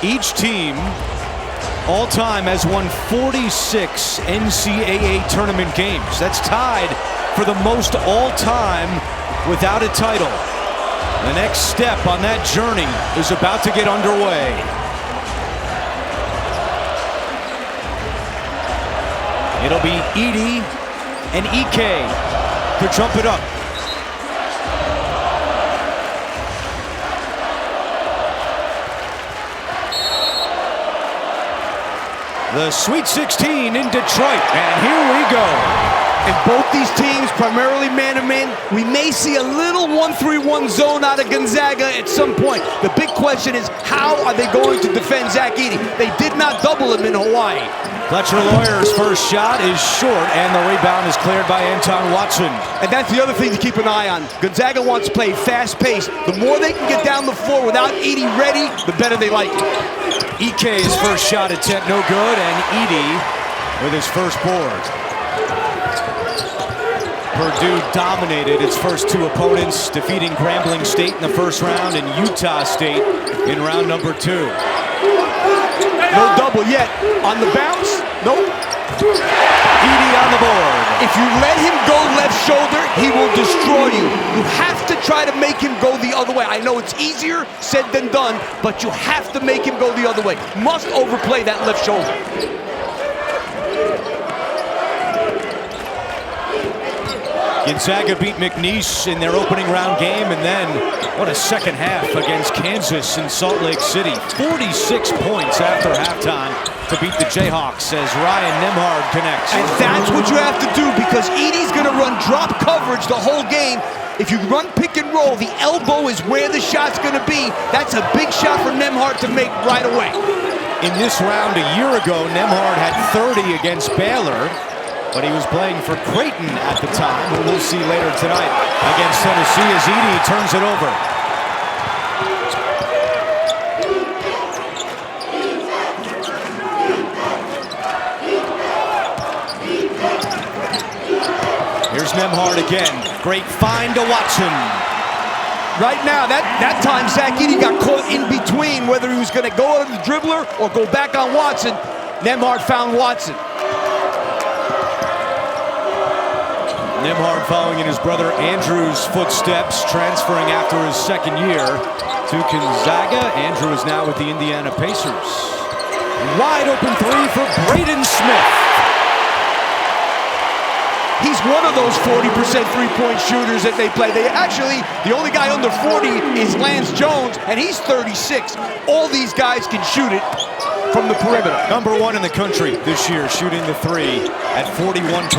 Each team all-time has won 46 NCAA tournament games. That's tied for the most all-time without a title. The next step on that journey is about to get underway. It'll be Edey and Ike to trump it up. The Sweet 16 in Detroit, and here we go. And both these teams, primarily man-to-man, we may see a little 1-3-1 zone out of Gonzaga at some point. The big question is, how are they going to defend Zach Edey? They did not double him in Hawaii. Fletcher Lawyer's first shot is short, and the rebound is cleared by Anton Watson. And that's the other thing to keep an eye on. Gonzaga wants to play fast-paced. The more they can get down the floor without Edey ready, the better they like it. Ike's first shot attempt no good, and Edey with his first board. Purdue dominated its first two opponents, defeating Grambling State in the first round and Utah State in round number 2. No double yet. On the bounce, nope. Edey on the board. If you let him go left shoulder, he will destroy you. You have to try to make him go the other way. I know it's easier said than done, but you have to make him go the other way. Must overplay that left shoulder. Gonzaga beat McNeese in their opening round game, and then what a second half against Kansas in Salt Lake City. 46 points after halftime to beat the Jayhawks as Ryan Nembhard connects. And that's what you have to do, because Edey's going to run drop coverage the whole game. If you run pick and roll, the elbow is where the shot's going to be. That's a big shot for Nembhard to make right away. In this round a year ago, Nembhard had 30 against Baylor, but he was playing for Creighton at the time, who we'll see later tonight against Tennessee as Edey turns it over. Here's Nembhard again. Great find to Watson. Right now, that time Zach Edey got caught in between whether he was going to go out of the dribbler or go back on Watson. Nembhard found Watson. Nembhard following in his brother Andrew's footsteps, transferring after his second year to Gonzaga. Andrew is now with the Indiana Pacers. Wide open three for Braden Smith. He's one of those 40% three-point shooters that they play. They actually, the only guy under 40 is Lance Jones, and he's 36. All these guys can shoot it from the perimeter. Number 1 in the country this year, shooting the three at 41%.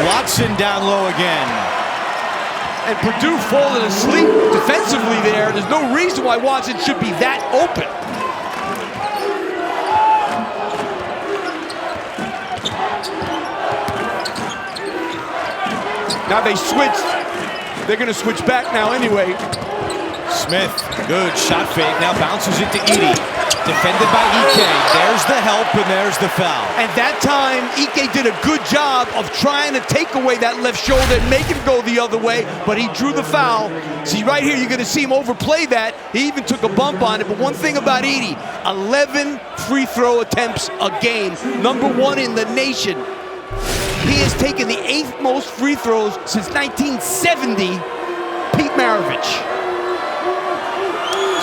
Watson down low again. And Purdue falling asleep defensively there. There's no reason why Watson should be that open. Now they switched. They're going to switch back now anyway. Smith, good shot fake. Now bounces it to Edey. Defended by Ike. There's the help and there's the foul. And that time, Ike did a good job of trying to take away that left shoulder and make him go the other way, but he drew the foul. See, right here, you're going to see him overplay that. He even took a bump on it. But one thing about Edey, 11 free throw attempts a game, number 1 in the nation. He has taken the 8th most free throws since 1970, Pete Maravich.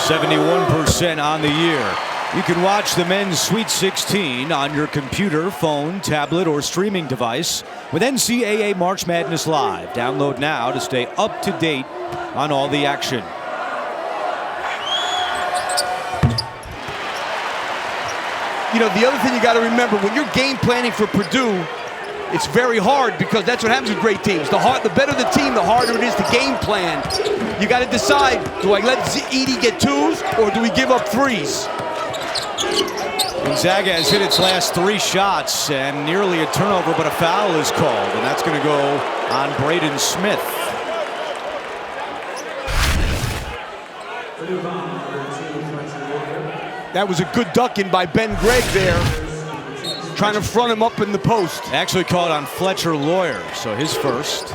71% on the year. You can watch the men's Sweet 16 on your computer, phone, tablet, or streaming device with NCAA March Madness Live. Download now to stay up to date on all the action. You know, the other thing you got to remember, when you're game planning for Purdue, it's very hard, because that's what happens with great teams. The better the team, the harder it is to game plan. You got to decide, do I let Edey get 2s or do we give up 3s? Gonzaga has hit its last 3 shots and nearly a turnover, but a foul is called, and that's going to go on Braden Smith. That was a good ducking by Ben Gregg there, trying to front him up in the post. Actually called on Fletcher Lawyer, so his first.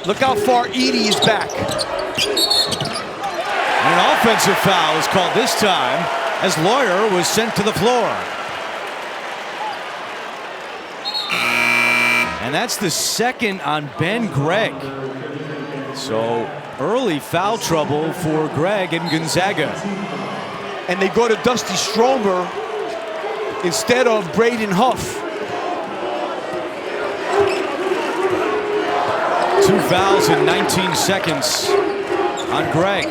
Look how far Edey is back. And an offensive foul is called this time as Lawyer was sent to the floor. And that's the second on Ben Gregg. So early foul trouble for Gregg and Gonzaga. And they go to Dusty Stromer instead of Braden Huff. 2 fouls in 19 seconds on Gregg.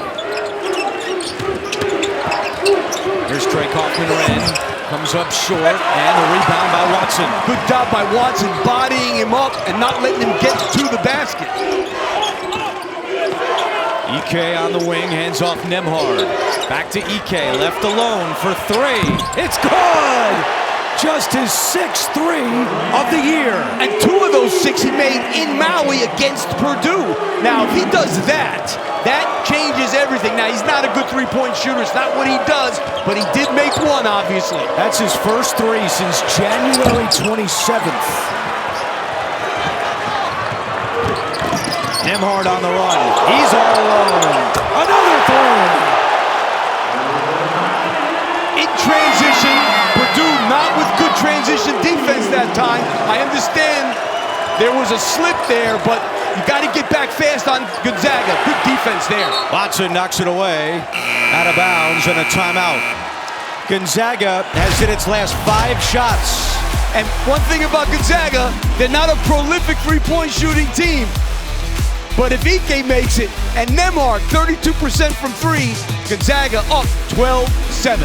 Here's Trey Kaufman-Renn. Comes up short, and a rebound by Watson. Good job by Watson, bodying him up and not letting him get to the basket. Ike on the wing, hands off Nembhard. Back to Ike, left alone for 3. It's good! Just his 6th 3 of the year. And 2 of those 6 he made in Maui against Purdue. Now, if he does that, that changes everything. Now, he's not a good three-point shooter. It's not what he does, but he did make one, obviously. That's his first 3 since January 27th. Nembhard on the run. He's all alone. Another 3. In transition, Purdue not with good transition defense that time. I understand there was a slip there, but you got to get back fast on Gonzaga. Good defense there. Watson knocks it away. Out of bounds and a timeout. Gonzaga has hit its last 5 shots. And one thing about Gonzaga, they're not a prolific three-point shooting team. But if Ike makes it, and Nembhard 32% from 3, Gonzaga up 12-7.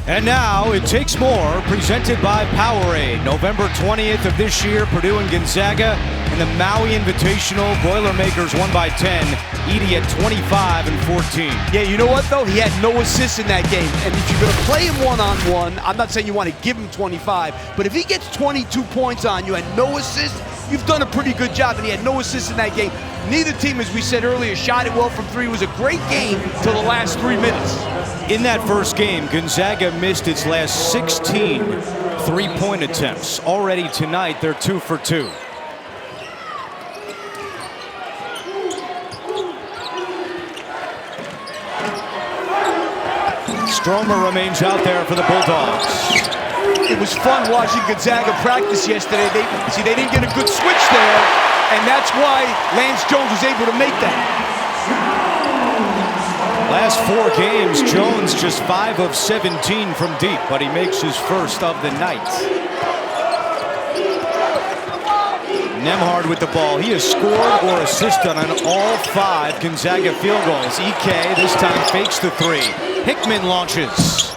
And now it takes more, presented by Powerade. November 20th of this year, Purdue and Gonzaga in the Maui Invitational. Boilermakers won by 10. Edey at 25 and 14. Yeah, you know what though? He had no assists in that game. And if you're going to play him one-on-one, I'm not saying you want to give him 25, but if he gets 22 points on you and no assists, you've done a pretty good job. And he had no assists in that game. Neither team, as we said earlier, shot it well from 3. It was a great game till the last 3 minutes. In that first game, Gonzaga missed its last 16 three-point attempts. Already tonight, they're 2 for 2. Stromer remains out there for the Bulldogs. It was fun watching Gonzaga practice yesterday. They didn't get a good switch there, and that's why Lance Jones was able to make that. Last 4 games, Jones just 5 of 17 from deep, but he makes his first of the night. Nembhard with the ball. He has scored or assisted on all 5 Gonzaga field goals. Ike this time fakes the 3. Hickman launches.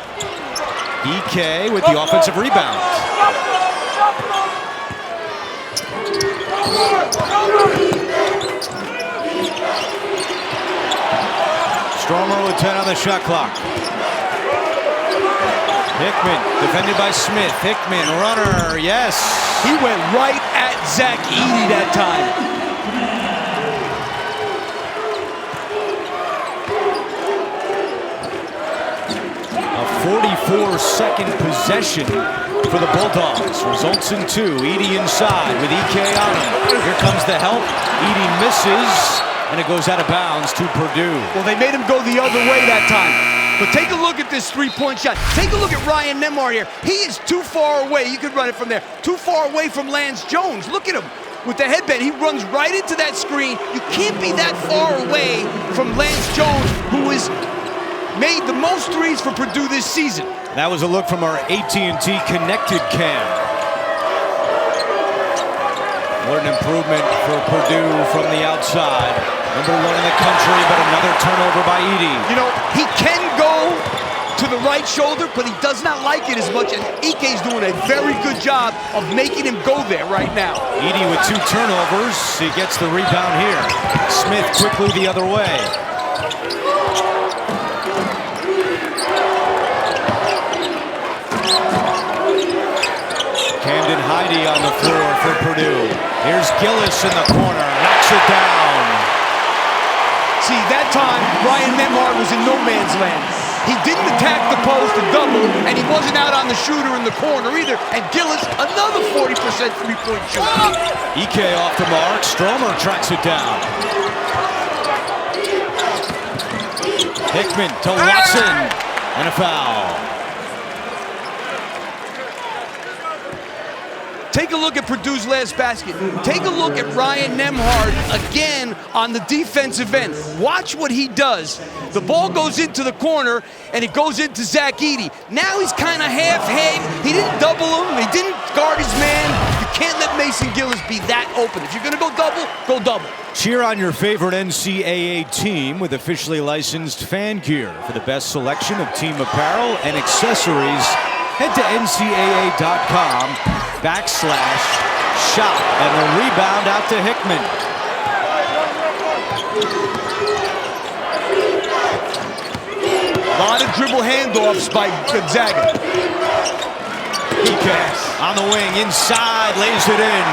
Ike with the offensive rebound. Stromer with 10 on the shot clock. Hickman defended by Smith. Hickman, runner, yes. He went right at Zach Edey that time. A 44-second possession for the Bulldogs. Results in 2. Edey inside with Ike on him. Here comes the help. Edey misses, and it goes out of bounds to Purdue. Well, they made him go the other way that time. But take a look at this three-point shot. Take a look at Ryan Nembhard here. He is too far away. You could run it from there. Too far away from Lance Jones. Look at him with the headband. He runs right into that screen. You can't be that far away from Lance Jones, who has made the most threes for Purdue this season. That was a look from our AT&T Connected Cam. What an improvement for Purdue from the outside. Number 1 in the country, but another turnover by Edey. You know, he can go to the right shoulder, but he does not like it as much, and Ike's doing a very good job of making him go there right now. Edey with 2 turnovers. He gets the rebound here. Smith quickly the other way. Camden Heide on the floor for Purdue. Here's Gillis in the corner, knocks it down. See, that time, Ryan Nembhard was in no man's land. He didn't attack the post and double, and he wasn't out on the shooter in the corner either. And Gillis, another 40% three-point shooter. Ike off the mark. Stromer tracks it down. Hickman to Watson, and a foul. Take a look at Purdue's last basket. Take a look at Ryan Nembhard again on the defensive end. Watch what he does. The ball goes into the corner, and it goes into Zach Edey. Now he's kind of half. He didn't double him. He didn't guard his man. You can't let Mason Gillis be that open. If you're going to go double, go double. Cheer on your favorite NCAA team with officially licensed fan gear. For the best selection of team apparel and accessories, head to ncaa.com/shop. And a rebound out to Hickman. A lot of dribble handoffs by Gonzaga. Good pass. On the wing, inside, lays it in.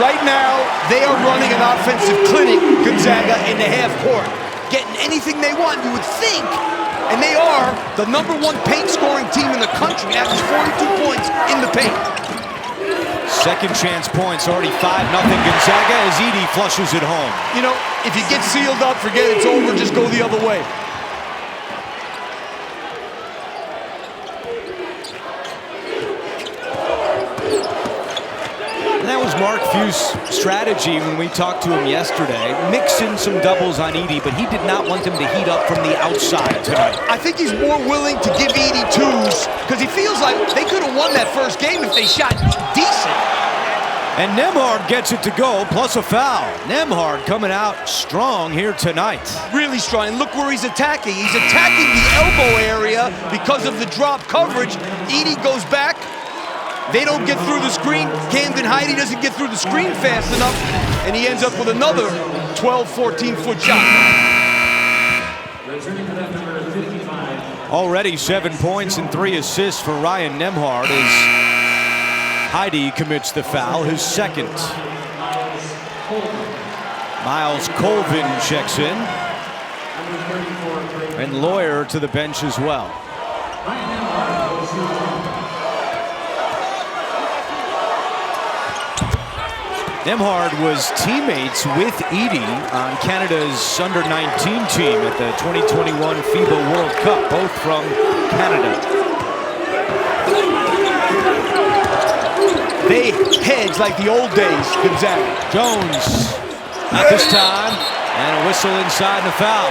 Right now, they are running an offensive clinic, Gonzaga, in the half court. Getting anything they want, you would think. And they are the #1 paint scoring team in the country, average 42 points in the paint. Second chance points, already 5-0 Gonzaga as Edey flushes it home. You know, if you get sealed up, forget it's over, just go the other way. And that was Mark Few's strategy when we talked to him yesterday. Mix in some doubles on Edey, but he did not want them to heat up from the outside tonight. I think he's more willing to give Edey twos because he feels like they could have won that first game if they shot decent. And Nembhard gets it to go, plus a foul. Nembhard coming out strong here tonight. Really strong, and look where he's attacking. He's attacking the elbow area because of the drop coverage. Edey goes back. They don't get through the screen. Camden Heide doesn't get through the screen fast enough, and he ends up with another 12, 14-foot shot. Already 7 points and 3 assists for Ryan Nembhard as Heide commits the foul, his second. Miles Colvin checks in. And Lawyer to the bench as well. Nembhard was teammates with Edey on Canada's under-19 team at the 2021 FIBA World Cup, both from Canada. They hedge like the old days, Gonzaga. Jones, not this time, and a whistle inside and a foul.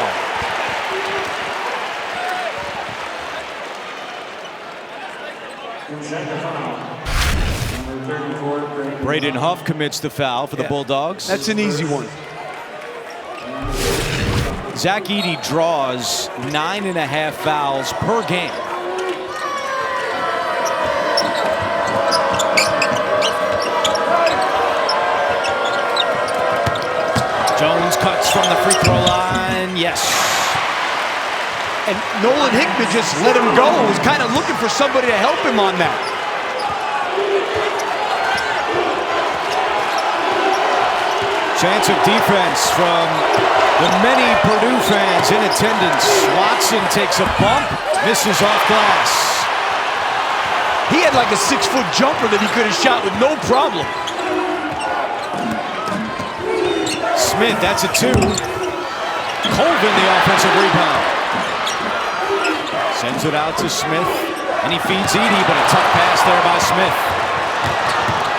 Braden Huff commits the foul for the Bulldogs. That's an easy one. Zach Edey draws 9.5 fouls per game. Jones cuts from the free throw line, yes. And Nolan Hickman just let him go. Was kind of looking for somebody to help him on that. Chance of defense from the many Purdue fans in attendance. Watson takes a bump, misses off glass. He had like a 6-foot jumper that he could have shot with no problem. Smith, that's a 2. Colvin, the offensive rebound. Sends it out to Smith, and he feeds Edey, but a tough pass there by Smith.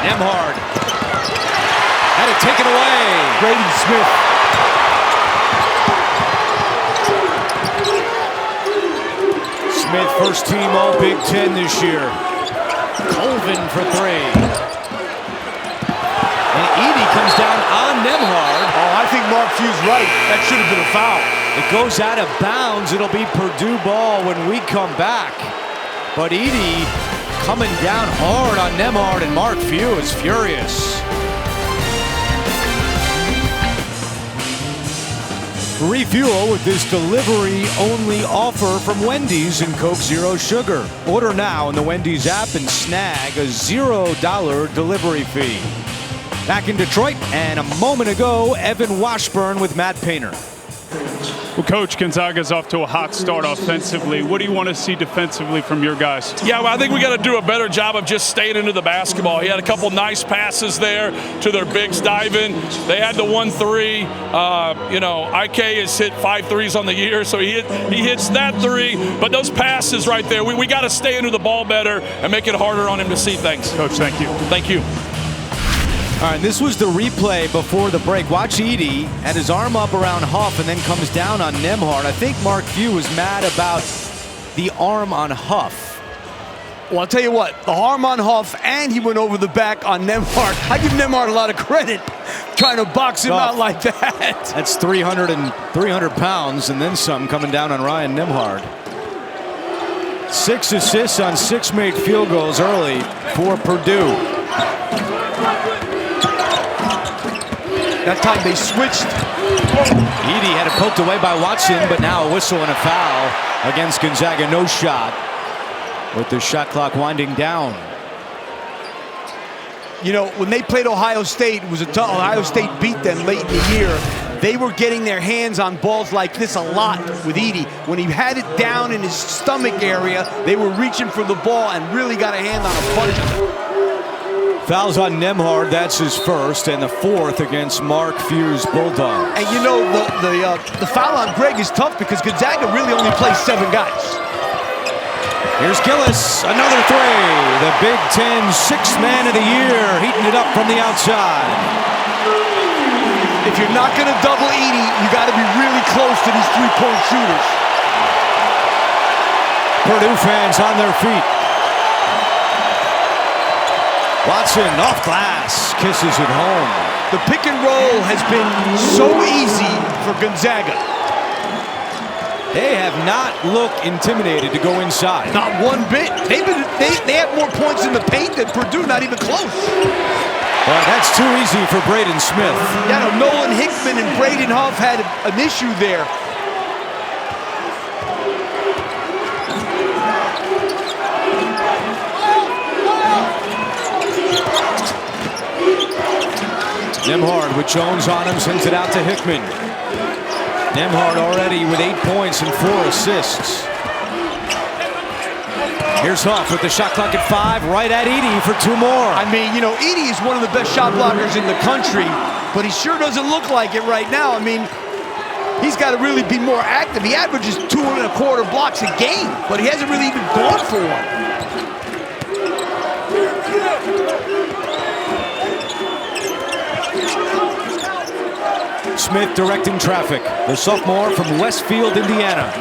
Nembhard had it taken away. Braden Smith. Smith, first team All Big Ten this year. Colvin for 3. And Edey comes down on Nembhard. Oh, I think Mark Few's right. That should have been a foul. It goes out of bounds. It'll be Purdue ball when we come back. But Edey coming down hard on Nembhard, and Mark Few is furious. Refuel with this delivery-only offer from Wendy's and Coke Zero Sugar. Order now in the Wendy's app and snag a $0 delivery fee. Back in Detroit, and a moment ago, Evan Washburn with Matt Painter. Well, Coach, Gonzaga's off to a hot start offensively. What do you want to see defensively from your guys? Yeah, well, I think we got to do a better job of just staying into the basketball. He had a couple nice passes there to their bigs diving. They had the 1-3. IK has hit 5 threes on the year, so he hits that 3. But those passes right there, we got to stay into the ball better and make it harder on him to see things. Coach, thank you. Thank you. All right, this was the replay before the break. Watch Edey had his arm up around Huff and then comes down on Nembhard. I think Mark Few was mad about the arm on Huff. Well, I'll tell you what, the arm on Huff, and he went over the back on Nembhard. I give Nembhard a lot of credit trying to box him out like that. That's 300 pounds and then some coming down on Ryan Nembhard. 6 assists on 6 made field goals early for Purdue. That time they switched. Edey had it poked away by Watson, but now a whistle and a foul against Gonzaga. No shot with the shot clock winding down. You know, when they played Ohio State, it was a tough. Ohio State beat them late in the year. They were getting their hands on balls like this a lot with Edey. When he had it down in his stomach area, they were reaching for the ball and really got a hand on a bunch of them. Fouls on Nembhard, that's his first, and the 4th against Mark Few's Bulldogs. And you know, the foul on Greg is tough because Gonzaga really only plays 7 guys. Here's Gillis, another 3. The Big Ten 6th man of the year, heating it up from the outside. If you're not going to double Edey, you got to be really close to these 3-point shooters. Purdue fans on their feet. Watson off glass, kisses it home. The pick and roll has been so easy for Gonzaga. They have not looked intimidated to go inside. Not one bit. They have more points in the paint than Purdue, not even close. Well, that's too easy for Braden Smith. Yeah, no, Nolan Hickman and Braden Huff had an issue there. Nembhard with Jones on him, sends it out to Hickman. Nembhard already with 8 points and 4 assists. Here's Huff with the shot clock at 5, right at Edey for 2 more. I mean, you know, Edey is one of the best shot blockers in the country, but he sure doesn't look like it right now. I mean, he's got to really be more active. He averages 2.25 blocks a game, but he hasn't really even gone for one. Smith directing traffic. The sophomore from Westfield, Indiana.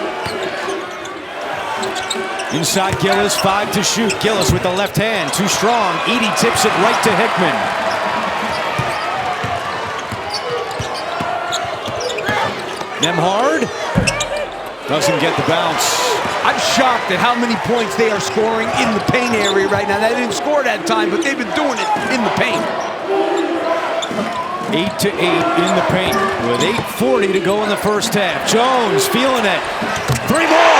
Inside Gillis, 5 to shoot. Gillis with the left hand, too strong. Edey tips it right to Hickman. Nembhard doesn't get the bounce. I'm shocked at how many points they are scoring in the paint area right now. They didn't score that time, but they've been doing it in the paint. 8 to 8 in the paint with 8:40 to go in the first half. Jones feeling it. 3 more.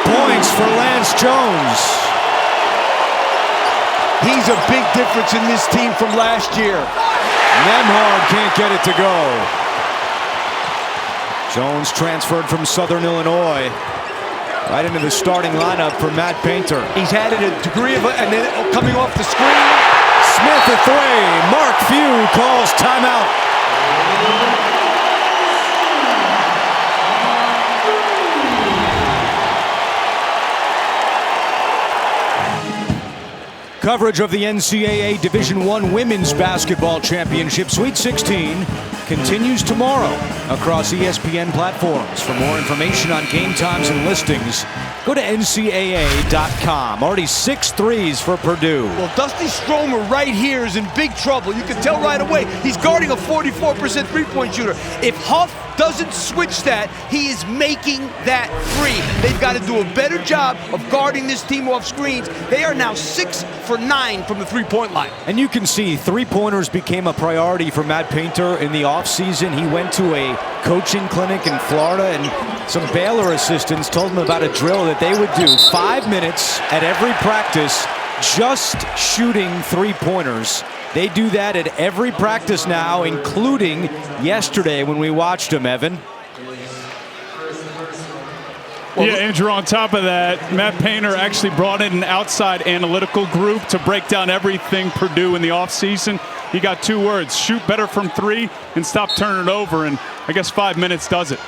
Points for Lance Jones. He's a big difference in this team from last year. Nembhard can't get it to go. Jones transferred from Southern Illinois right into the starting lineup for Matt Painter. He's had a degree of and then coming off the screen. Smith a 3. Mark Few calls timeout. Coverage of the NCAA Division I Women's Basketball Championship Sweet 16 continues tomorrow across ESPN platforms. For more information on game times and listings, go to NCAA.com. Already 6 threes for Purdue. Well, Dusty Stromer right here is in big trouble. You can tell right away he's guarding a 44% three-point shooter. If Huff doesn't switch that, he is making that free. They've got to do a better job of guarding this team off screens. They are now 6 for 9 from the three-point line. And you can see three-pointers became a priority for Matt Painter in the offseason. He went to a coaching clinic in Florida, and some Baylor assistants told him about a drill that they would do 5 minutes at every practice just shooting three-pointers. They do that at every practice now, including yesterday when we watched them, Evan. Yeah, Andrew, on top of that, Matt Painter actually brought in an outside analytical group to break down everything Purdue in the offseason. He got 2 words: shoot better from 3 and stop turning it over, and I guess 5 minutes does it.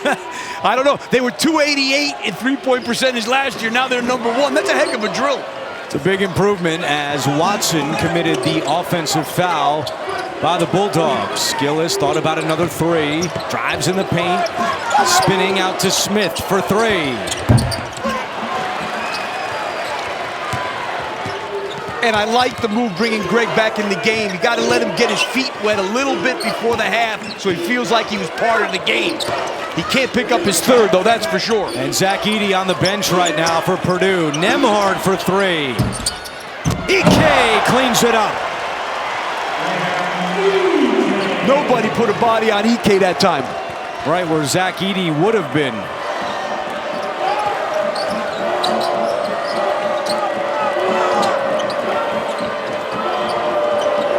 I don't know. They were 288 in three-point percentage last year. Now they're number 1. That's a heck of a drill. It's a big improvement as Watson committed the offensive foul by the Bulldogs. Gillis thought about another 3. Drives in the paint. Spinning out to Smith for 3. And I like the move bringing Greg back in the game. You got to let him get his feet wet a little bit before the half so he feels like he was part of the game. He can't pick up his 3rd, though, that's for sure. And Zach Edey on the bench right now for Purdue. Nembhard for 3. Ike cleans it up. Nobody put a body on Ike that time. Right where Zach Edey would have been.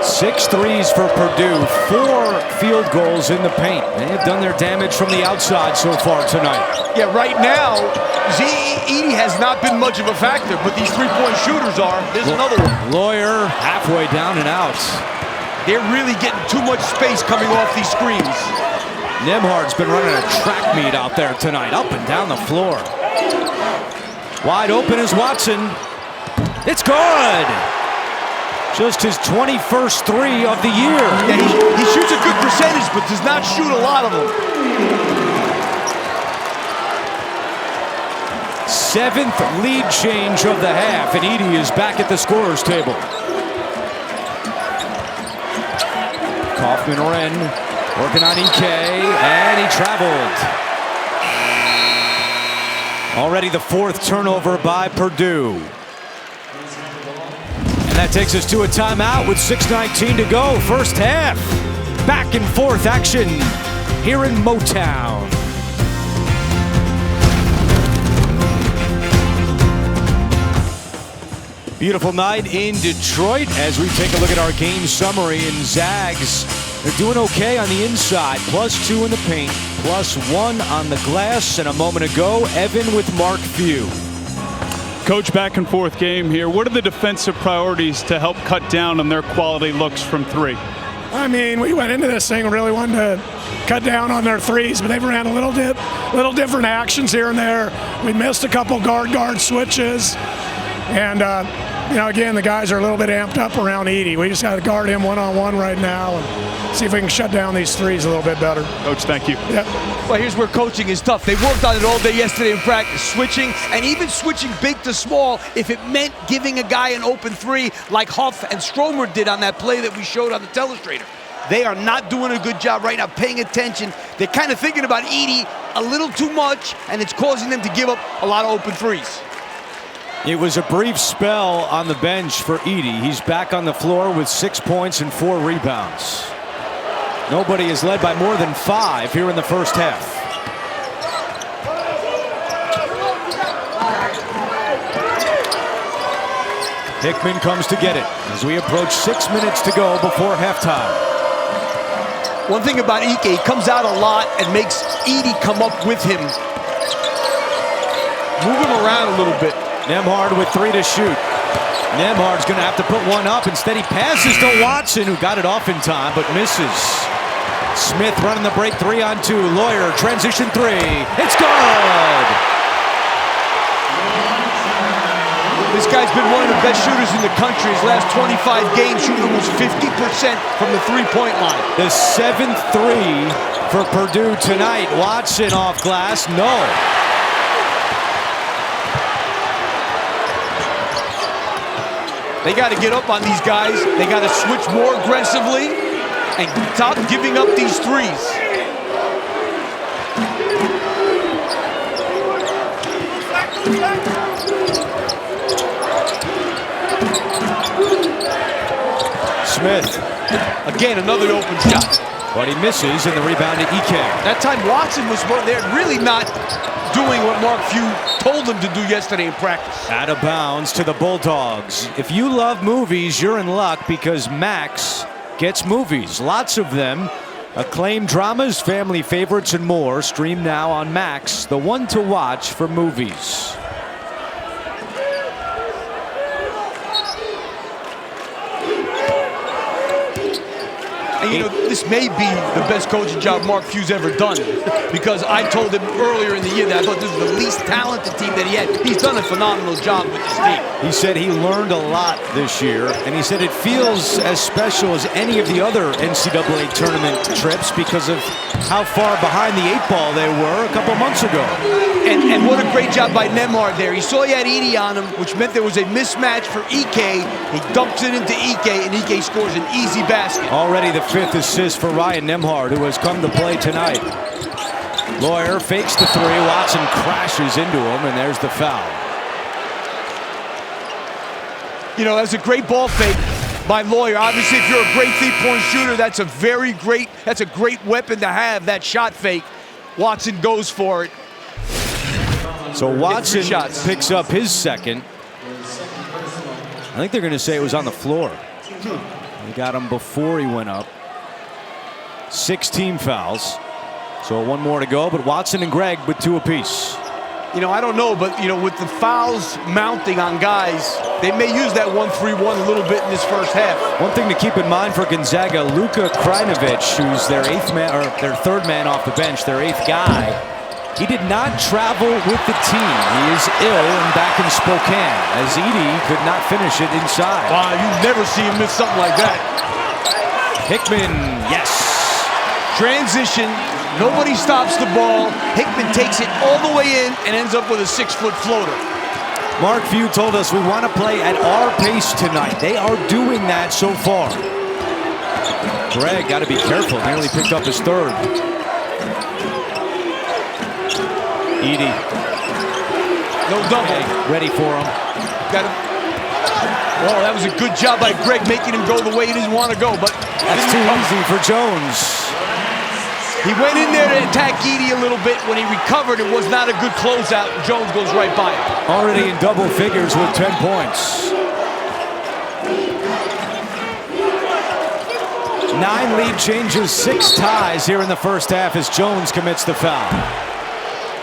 Six threes for Purdue, 4 field goals in the paint. They have done their damage from the outside so far tonight. Yeah, right now, Edey has not been much of a factor, but these 3-point shooters are. There's another one. Lawyer halfway down and out. They're really getting too much space coming off these screens. Nembhard's been running a track meet out there tonight, up and down the floor. Wide open is Watson. It's good. Just his 21st 3 of the year. Yeah, he shoots a good percentage, but does not shoot a lot of them. 7th lead change of the half, and Edey is back at the scorer's table. Kaufman-Renn working on Ike, and he traveled. Already the 4th turnover by Purdue. And that takes us to a timeout with 6:19 to go. First half. Back and forth action here in Motown. Beautiful night in Detroit as we take a look at our game summary. And Zags, they're doing okay on the inside. +2 in the paint, +1 on the glass. And a moment ago, Evan with Mark Few. Coach, back and forth game here. What are the defensive priorities to help cut down on their quality looks from 3? I mean, we went into this thing really wanting to cut down on their threes, but they've ran a little different actions here and there. We missed a couple guard switches, and you know, again, the guys are a little bit amped up around Edey. We just got to guard him one-on-one right now and see if we can shut down these threes a little bit better. Coach, thank you. Yep. Well, here's where coaching is tough. They worked on it all day yesterday in practice, switching, and even switching big to small if it meant giving a guy an open 3 like Huff and Stromer did on that play that we showed on the telestrator. They are not doing a good job right now paying attention. They're kind of thinking about Edey a little too much, and it's causing them to give up a lot of open 3s. It was a brief spell on the bench for Edey. He's back on the floor with 6 points and 4 rebounds. Nobody is led by more than 5 here in the first half. Hickman comes to get it as we approach 6 minutes to go before halftime. One thing about Ike, he comes out a lot and makes Edey come up with him. Move him around a little bit. Nembhard with 3 to shoot. Nembhard's going to have to put one up. Instead, he passes to Watson, who got it off in time, but misses. Smith running the break 3-on-2. Lawyer, transition 3. It's good! This guy's been one of the best shooters in the country. His last 25 games, shooting almost 50% from the three-point line. The 7th 3 for Purdue tonight. Watson off glass, no. They got to get up on these guys. They got to switch more aggressively and stop giving up these threes. Smith. Again, another open shot. But he misses, and the rebound to Ike. That time Watson was there, really not doing what Mark Few told him to do yesterday in practice. Out of bounds to the Bulldogs. If you love movies, you're in luck because Max gets movies. Lots of them. Acclaimed dramas, family favorites, and more. Stream now on Max, the one to watch for movies. And you know, this may be the best coaching job Mark Few's ever done, because I told him earlier in the year that I thought this was the least talented team that he had. He's done a phenomenal job with this team. He said he learned a lot this year, and he said it feels as special as any of the other NCAA tournament trips because of how far behind the 8 ball they were a couple months ago. And what a great job by Nembhard there. He saw he had Edey on him, which meant there was a mismatch for Ike. He dumps it into Ike, and Ike scores an easy basket. Already the 5th assist for Ryan Nembhard, who has come to play tonight. Lawyer fakes the 3. Watson crashes into him, and there's the foul. You know, that's a great ball fake by Lawyer. Obviously, if you're a great 3-point shooter, that's a great weapon to have, that shot fake. Watson goes for it. So Watson picks up his second. I think they're going to say it was on the floor. They got him before he went up. 6 team fouls. So 1 more to go, but Watson and Greg with 2 apiece. You know, I don't know, but, you know, with the fouls mounting on guys, they may use that 1-3-1 a little bit in this first half. One thing to keep in mind for Gonzaga, Luka Krajinovic, who's their 8th man, or their 3rd man off the bench, their 8th guy, he did not travel with the team. He is ill and back in Spokane, as Edey could not finish it inside. Wow, you never see him miss something like that. Hickman, yes. Transition, nobody stops the ball. Hickman takes it all the way in and ends up with a 6-foot floater. Mark Few told us we want to play at our pace tonight. They are doing that so far. Greg got to be careful, nearly picked up his 3rd. Edey. No double. Ready for him. Got him. Oh, that was a good job by Greg making him go the way he didn't want to go, but that's too easy for Jones. He went in there to attack Edey a little bit. When he recovered, it was not a good closeout. Jones goes right by him. Already in double figures with 10 points. 9 lead changes, 6 ties here in the first half as Jones commits the foul.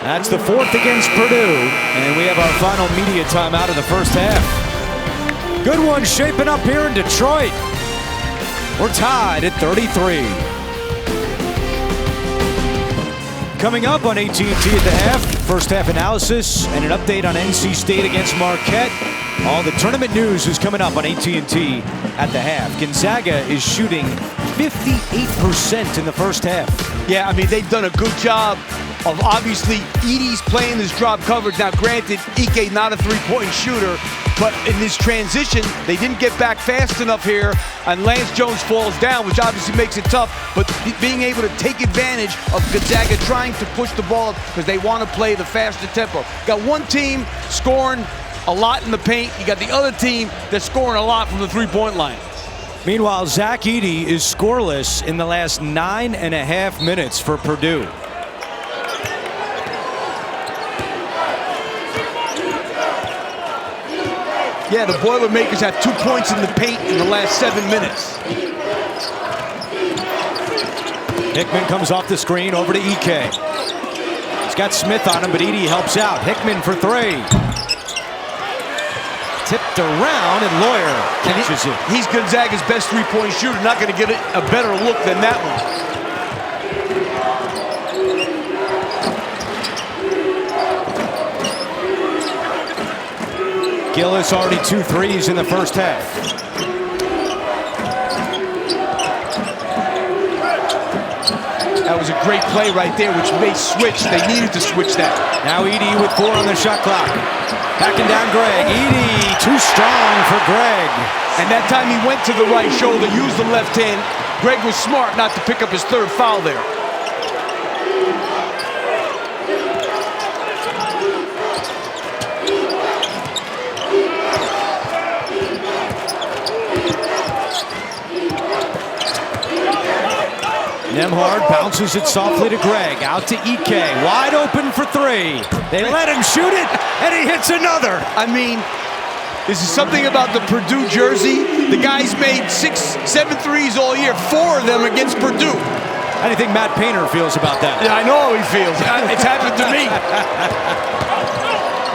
That's the 4th against Purdue, and we have our final media timeout of the first half. Good one shaping up here in Detroit. We're tied at 33. Coming up on AT&T at the half, first half analysis and an update on NC State against Marquette. All the tournament news is coming up on AT&T at the half. Gonzaga is shooting 58% in the first half. Yeah, I mean, they've done a good job of obviously Edey's playing this drop coverage. Now, granted, Ike not a 3-point shooter, but in this transition, they didn't get back fast enough here, and Lance Jones falls down, which obviously makes it tough, but being able to take advantage of Gonzaga trying to push the ball because they want to play the faster tempo. Got one team scoring a lot in the paint. You got the other team that's scoring a lot from the 3-point line. Meanwhile, Zach Edey is scoreless in the last 9.5 minutes for Purdue. Yeah, the Boilermakers have 2 points in the paint in the last 7 minutes. Hickman comes off the screen over to Ike. He's got Smith on him, but Edey helps out. Hickman for 3. Tipped around, and Lawyer catches it. He's Gonzaga's best 3-point shooter. Not going to get a better look than that one. Gillis already 2 threes in the first half. That was a great play right there, which may switch. They needed to switch that. Now Edey with 4 on the shot clock. Backing down Greg. Edey too strong for Greg. And that time he went to the right shoulder, used the left hand. Greg was smart not to pick up his 3rd foul there. Nembhard bounces it softly to Greg. Out to Ike. Wide open for three. They let him shoot it, and he hits another. I mean, this is something about the Purdue jersey. The guy's made 6, 7 threes all year, 4 of them against Purdue. How do you think Matt Painter feels about that? Yeah, I know how he feels. It's happened to me.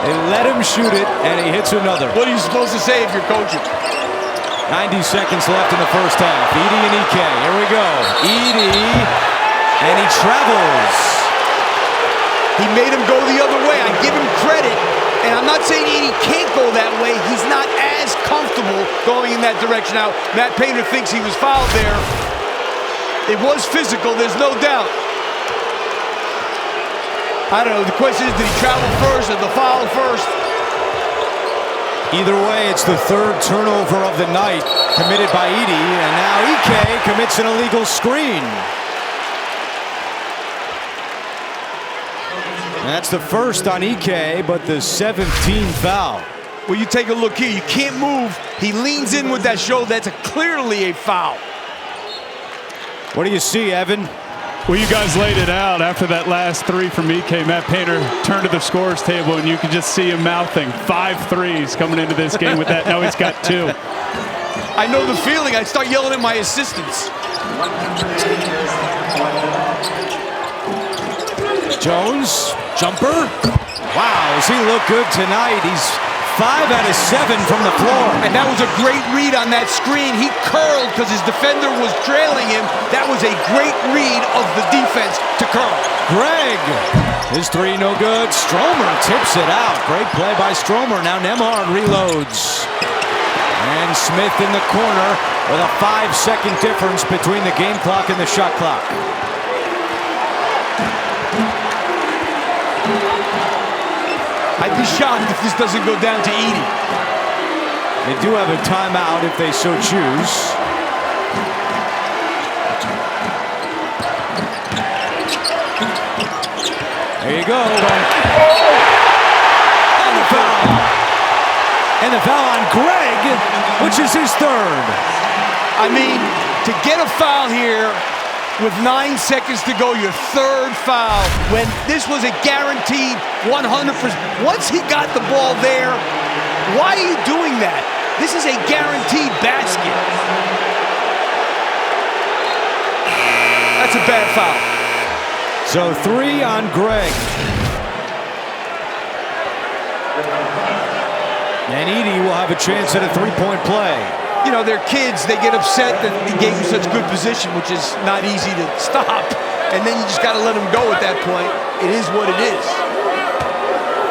They let him shoot it, and he hits another. What are you supposed to say if you're coaching? 90 seconds left in the first half. Edey and Ike. Here we go. Edey, and he travels. He made him go the other way. I give him credit. And I'm not saying Edey can't go that way. He's not as comfortable going in that direction. Now, Matt Painter thinks he was fouled there. It was physical, there's no doubt. I don't know, the question is, did he travel first or the foul first? Either way, it's the third turnover of the night committed by Edey, and now Ike commits an illegal screen. And that's the first on Ike, but the 7th team foul. Well, you take a look here, you can't move. He leans in with that shoulder, that's clearly a foul. What do you see, Evan? Well, you guys laid it out. After that last three from Ike, Matt Painter turned to the scorer's table, and you could just see him mouthing 5 threes coming into this game with that. Now he's got 2. I know the feeling. I start yelling at my assistants. Jones, jumper. Wow, does he look good tonight? He's 5 out of 7 from the floor. And that was a great read on that screen. He curled because his defender was trailing him. That was a great read of the defense to curl. Greg, his 3 no good. Stromer tips it out. Great play by Stromer. Now Nembhard reloads. And Smith in the corner with a 5-second difference between the game clock and the shot clock. I'd be shocked if this doesn't go down to Edey. They do have a timeout if they so choose. There you go. And the foul. And the foul on Greg, which is his 3rd. I mean, to get a foul here with 9 seconds to go, your 3rd foul, when this was a guaranteed 100%. Once he got the ball there, why are you doing that? This is a guaranteed basket. That's a bad foul. So 3 on Greg. And Edey will have a chance at a 3-point play. You know, they're kids, they get upset that he gave them such good position, which is not easy to stop. And then you just got to let them go at that point. It is what it is.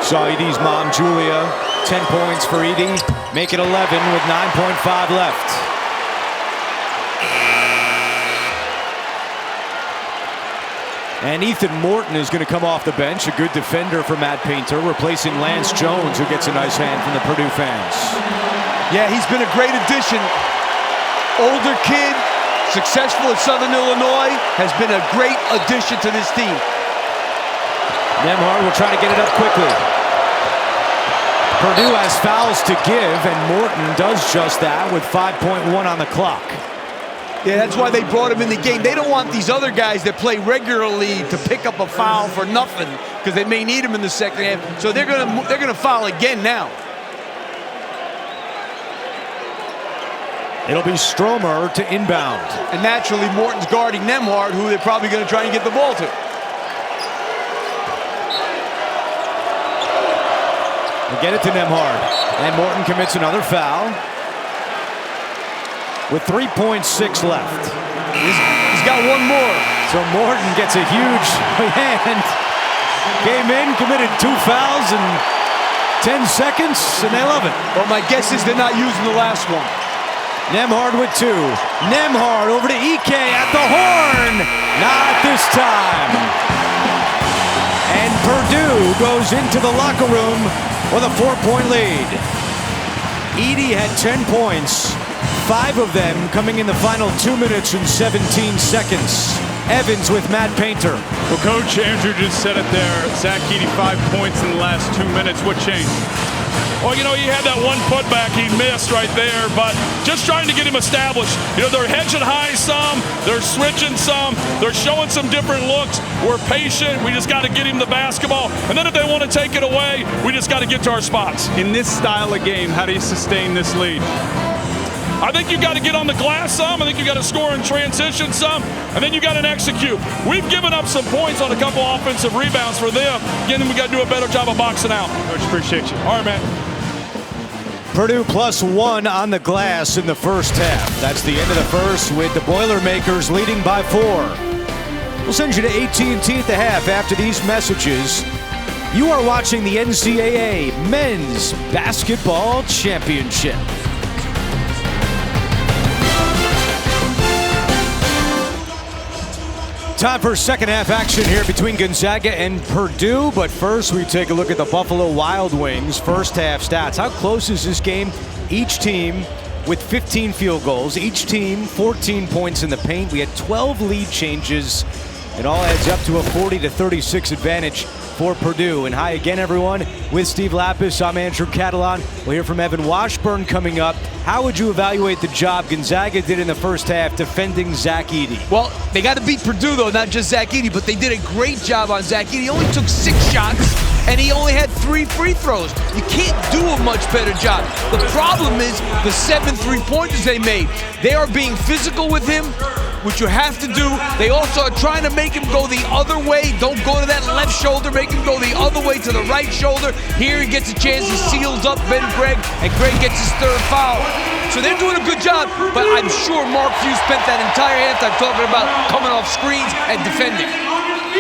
Saw Edey's mom, Julia, 10 points for Edey. Make it 11 with 9.5 left. And Ethan Morton is going to come off the bench, a good defender for Matt Painter, replacing Lance Jones, who gets a nice hand from the Purdue fans. Yeah, he's been a great addition. Older kid, successful at Southern Illinois, has been a great addition to this team. Nembhard will try to get it up quickly. Purdue has fouls to give, and Morton does just that with 5.1 on the clock. Yeah, that's why they brought him in the game. They don't want these other guys that play regularly to pick up a foul for nothing, because they may need him in the second half. So they're gonna foul again now. It'll be Stromer to inbound. And naturally, Morton's guarding Nembhard, who they're probably going to try and get the ball to. They get it to Nembhard. And Morton commits another foul. With 3.6 left. He's got one more. So Morton gets a huge hand. Came in, committed 2 fouls in 10 seconds, and they love it. Well, my guess is they're not using the last one. Nembhard with 2. Nembhard over to Ike at the horn. Not this time. And Purdue goes into the locker room with a 4-point lead. Edey had 10 points, 5 of them coming in the final 2 minutes and 17 seconds. Evans with Matt Painter. Well, Coach, Andrew just said it there. Zach Edey, 5 points in the last 2 minutes. What changed? Well, you know, he had that one putback he missed right there, but just trying to get him established. You know, they're hedging high some, they're switching some, they're showing some different looks. We're patient. We just got to get him the basketball. And then if they want to take it away, we just got to get to our spots. In this style of game, how do you sustain this lead? I think you got to get on the glass some. I think you got to score in transition some, and then you got to execute. We've given up some points on a couple offensive rebounds for them. Again, we got to do a better job of boxing out. Coach, appreciate you. All right, man. Purdue +1 on the glass in the first half. That's the end of the first with the Boilermakers leading by 4. We'll send you to AT&T at the half after these messages. You are watching the NCAA Men's Basketball Championship. Time for second half action here between Gonzaga and Purdue, but first we take a look at the Buffalo Wild Wings first half stats. How close is this game? Each team with 15 field goals, each team 14 points in the paint. We had 12 lead changes. It all adds up to a 40-36 advantage for Purdue. And hi again, everyone. With Steve Lapis, I'm Andrew Catalan. We'll hear from Evan Washburn coming up. How would you evaluate the job Gonzaga did in the first half defending Zach Edey? Well, they got to beat Purdue, though, not just Zach Edey, but they did a great job on Zach Edey. He only took 6 shots, and he only had 3 free throws. You can't do a much better job. The problem is the 7 3-pointers they made. They are being physical with him, which you have to do. They also are trying to make him go the other way. Don't go to that left shoulder. Make him go the other way to the right shoulder. Here he gets a chance. He seals up Ben Gregg, and Gregg gets his 3rd foul. So they're doing a good job, but I'm sure Mark Few spent that entire halftime talking about coming off screens and defending.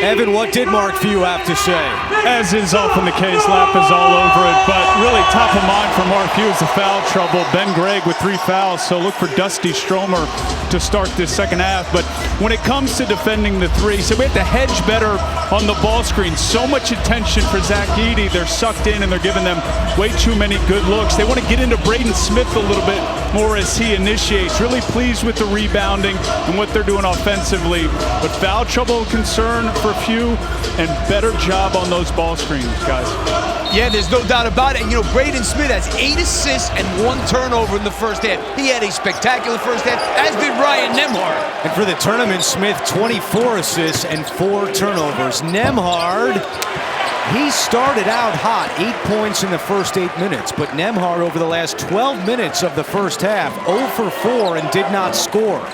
Evan, what did Mark Few have to say? As is often the case, Lap is all over it, but really top of mind for Mark Few is the foul trouble. Ben Gregg with 3 fouls, so look for Dusty Stromer to start this second half. But when it comes to defending the 3, so we have to hedge better on the ball screen. So much attention for Zach Edey. They're sucked in and they're giving them way too many good looks. They want to get into Braden Smith a little bit more as he initiates. Really pleased with the rebounding and what they're doing offensively. But foul trouble concern for Few, and better job on those ball screens, guys. Yeah, there's no doubt about it. And, you know, Braden Smith has 8 assists and 1 turnover in the first half. He had a spectacular first half, as did Ryan Nembhard. And for the tournament, Smith, 24 assists and 4 turnovers. Nembhard, he started out hot, 8 points in the first 8 minutes, but Nembhard over the last 12 minutes of the first half, 0 for 4 and did not score.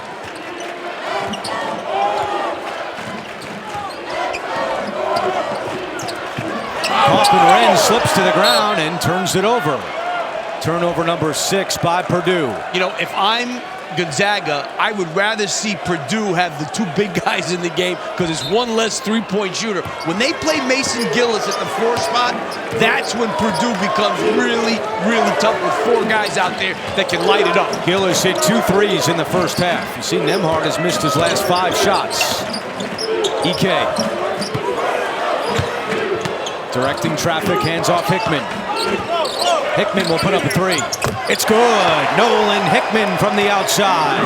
Kaufman-Renn slips to the ground and turns it over. Turnover number 6 by Purdue. You know, if I'm Gonzaga, I would rather see Purdue have the 2 big guys in the game because it's 1 less 3-point shooter. When they play Mason Gillis at the 4 spot, that's when Purdue becomes really, really tough with 4 guys out there that can light it up. Gillis hit 2 threes in the first half. You see Nembhard has missed his last 5 shots. Edey. Directing traffic, hands off Hickman. Hickman will put up a 3. It's good. Nolan Hickman from the outside.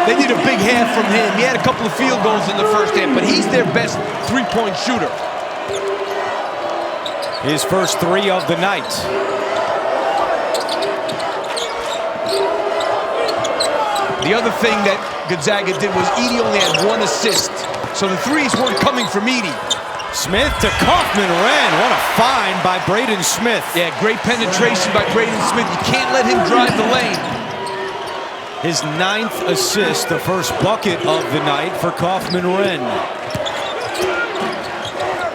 They need a big half from him. He had a couple of field goals in the first half, but he's their best 3-point shooter. His first 3 of the night. The other thing that Gonzaga did was Edey only had 1 assist, so the 3s weren't coming from Edey. Smith to Kaufman-Renn. What a find by Braden Smith. Yeah, great penetration by Braden Smith. You can't let him drive the lane. His 9th assist, the first bucket of the night for Kaufman-Renn.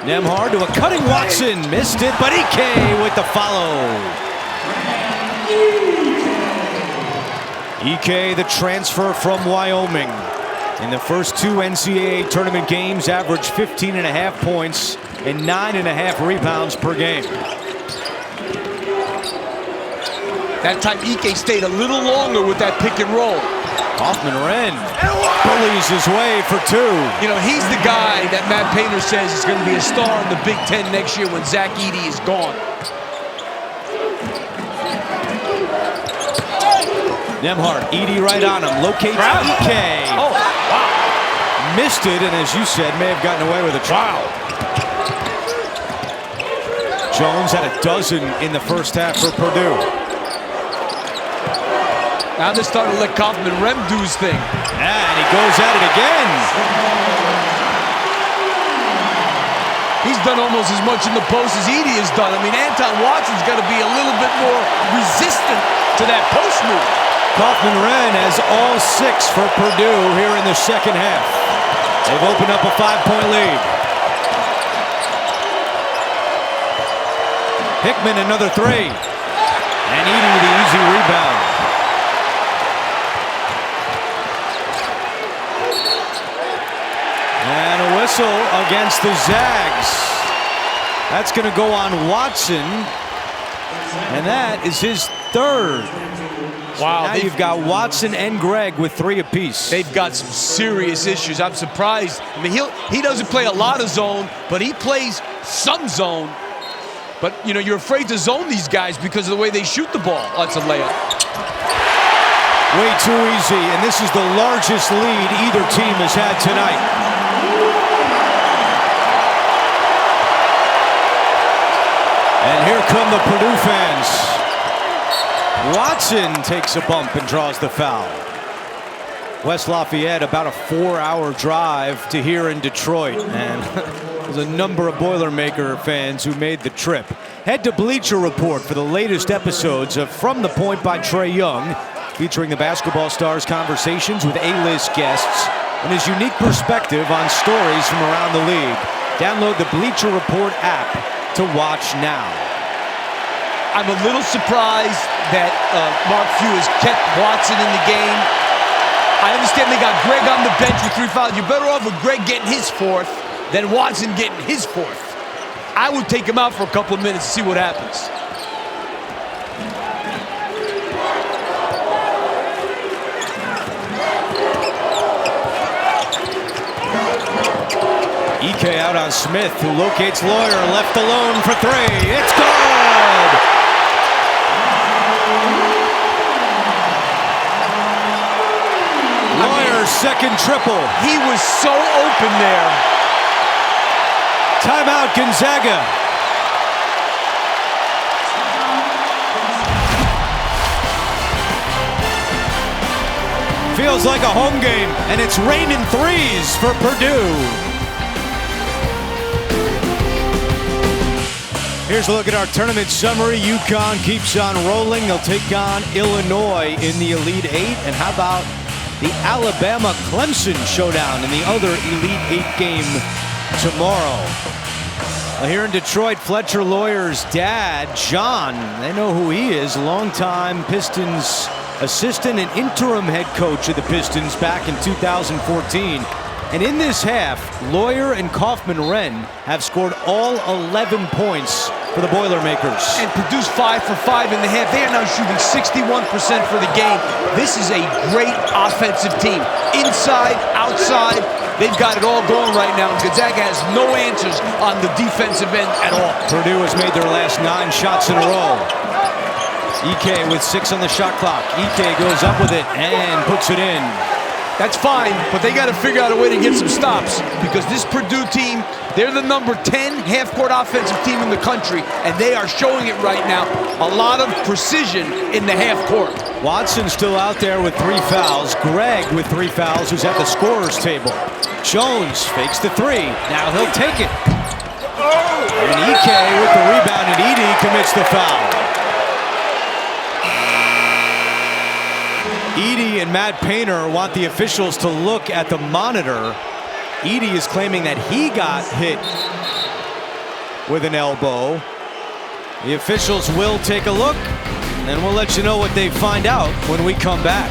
Nembhard to a cutting Watson. Missed it, but Edey with the follow. Edey, the transfer from Wyoming. In the first 2 NCAA tournament games, averaged 15.5 points and 9.5 rebounds per game. That time Edey stayed a little longer with that pick and roll. Kaufman-Renn bullies his way for 2. You know, he's the guy that Matt Painter says is going to be a star in the Big Ten next year when Zach Edey is gone. Nembhard, Edey right on him, locates Edey. Oh, wow. missed it, and as you said, may have gotten away with a foul. Jones had a dozen in the first half for Purdue. Now they're starting to let Kaufman-Rem do his thing. And he goes at it again. He's done almost as much in the post as Edey has done. I mean, Anton Watson's got to be a little bit more resistant to that post move. Kaufman-Rem has all 6 for Purdue here in the second half. They've opened up a 5-point lead. Hickman another 3. And Edey with the easy rebound. And a whistle against the Zags. That's going to go on Watson. And that is his 3rd. Wow. Now you've got Watson and Greg with 3 apiece. They've got some serious issues. I'm surprised. I mean, he doesn't play a lot of zone, but he plays some zone. But, you know, you're afraid to zone these guys because of the way they shoot the ball. That's a layup. Way too easy, and this is the largest lead either team has had tonight. And here come the Purdue fans. Watson takes a bump and draws the foul. West Lafayette, about a 4-hour drive to here in Detroit. And there's a number of Boilermaker fans who made the trip. Head to Bleacher Report for the latest episodes of From the Point by Trae Young, featuring the basketball stars' conversations with A-list guests and his unique perspective on stories from around the league. Download the Bleacher Report app to watch now. I'm a little surprised that Mark Few has kept Watson in the game. I understand they got Greg on the bench with 3 fouls. You're better off with Greg getting his 4th than Watson getting his 4th. I would take him out for a couple of minutes to see what happens. Ike out on Smith, who locates Lawyer, left alone for 3. It's good! Lawyer's second triple. He was so open there. Timeout, Gonzaga. Feels like a home game, and it's raining 3s for Purdue. Here's a look at our tournament summary. UConn keeps on rolling. They'll take on Illinois in the Elite 8. And how about the Alabama-Clemson showdown in the other Elite 8 game tomorrow? Well, here in Detroit, Fletcher Lawyer's dad, John, they know who he is, longtime Pistons assistant and interim head coach of the Pistons back in 2014. And in this half, Lawyer and Kaufman-Rem have scored all 11 points for the Boilermakers. And Purdue's 5 for 5 in the half. They are now shooting 61% for the game. This is a great offensive team. Inside, outside, they've got it all going right now. Gonzaga has no answers on the defensive end at all. Purdue has made their last 9 shots in a row. Ike with 6 on the shot clock. Ike goes up with it and puts it in. That's fine, but they got to figure out a way to get some stops because this Purdue team, they're the number 10 half-court offensive team in the country, and they are showing it right now. A lot of precision in the half-court. Watson still out there with 3 fouls. Greg with 3 fouls, who's at the scorer's table. Jones fakes the 3. Now he'll take it. And Ike with the rebound, and Edey commits the foul. Edey and Matt Painter want the officials to look at the monitor. Edey is claiming that he got hit with an elbow. The officials will take a look, and we'll let you know what they find out when we come back.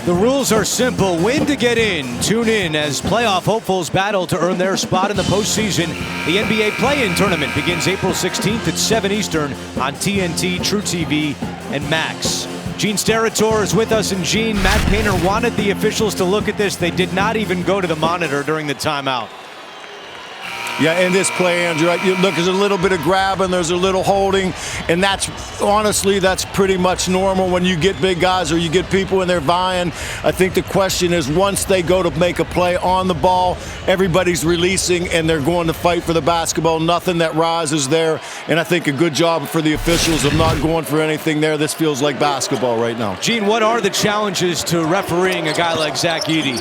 The rules are simple. Win to get in. Tune in as playoff hopefuls battle to earn their spot in the postseason. The NBA Play-In Tournament begins April 16th at 7 Eastern on TNT, TruTV, and Max. Gene Steratore is with us, and Gene, Matt Painter wanted the officials to look at this. They did not even go to the monitor during the timeout. Yeah, in this play, Andrew, look, there's a little bit of grabbing, there's a little holding, and that's pretty much normal when you get big guys or you get people in there vying. I think the question is, once they go to make a play on the ball, everybody's releasing and they're going to fight for the basketball. Nothing that rises there, and I think a good job for the officials of not going for anything there. This feels like basketball right now. Gene, what are the challenges to refereeing a guy like Zach Edey?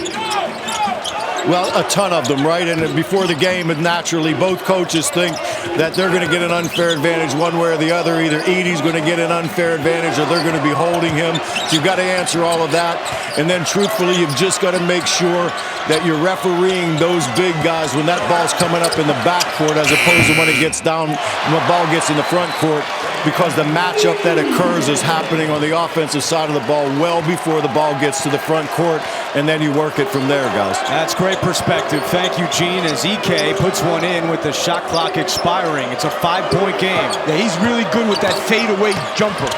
Well, a ton of them, right? And before the game, and naturally, both coaches think that they're going to get an unfair advantage one way or the other. Either Edey's going to get an unfair advantage or they're going to be holding him. So you've got to answer all of that. And then, truthfully, you've just got to make sure that you're refereeing those big guys when that ball's coming up in the backcourt as opposed to when it gets down, when the ball gets in the front court, because the matchup that occurs is happening on the offensive side of the ball well before the ball gets to the front court, and then you work it from there, guys. That's great perspective. Thank you, Gene, as EK puts one in with the shot clock expiring. It's a 5-point game. Yeah, he's really good with that fadeaway jumper.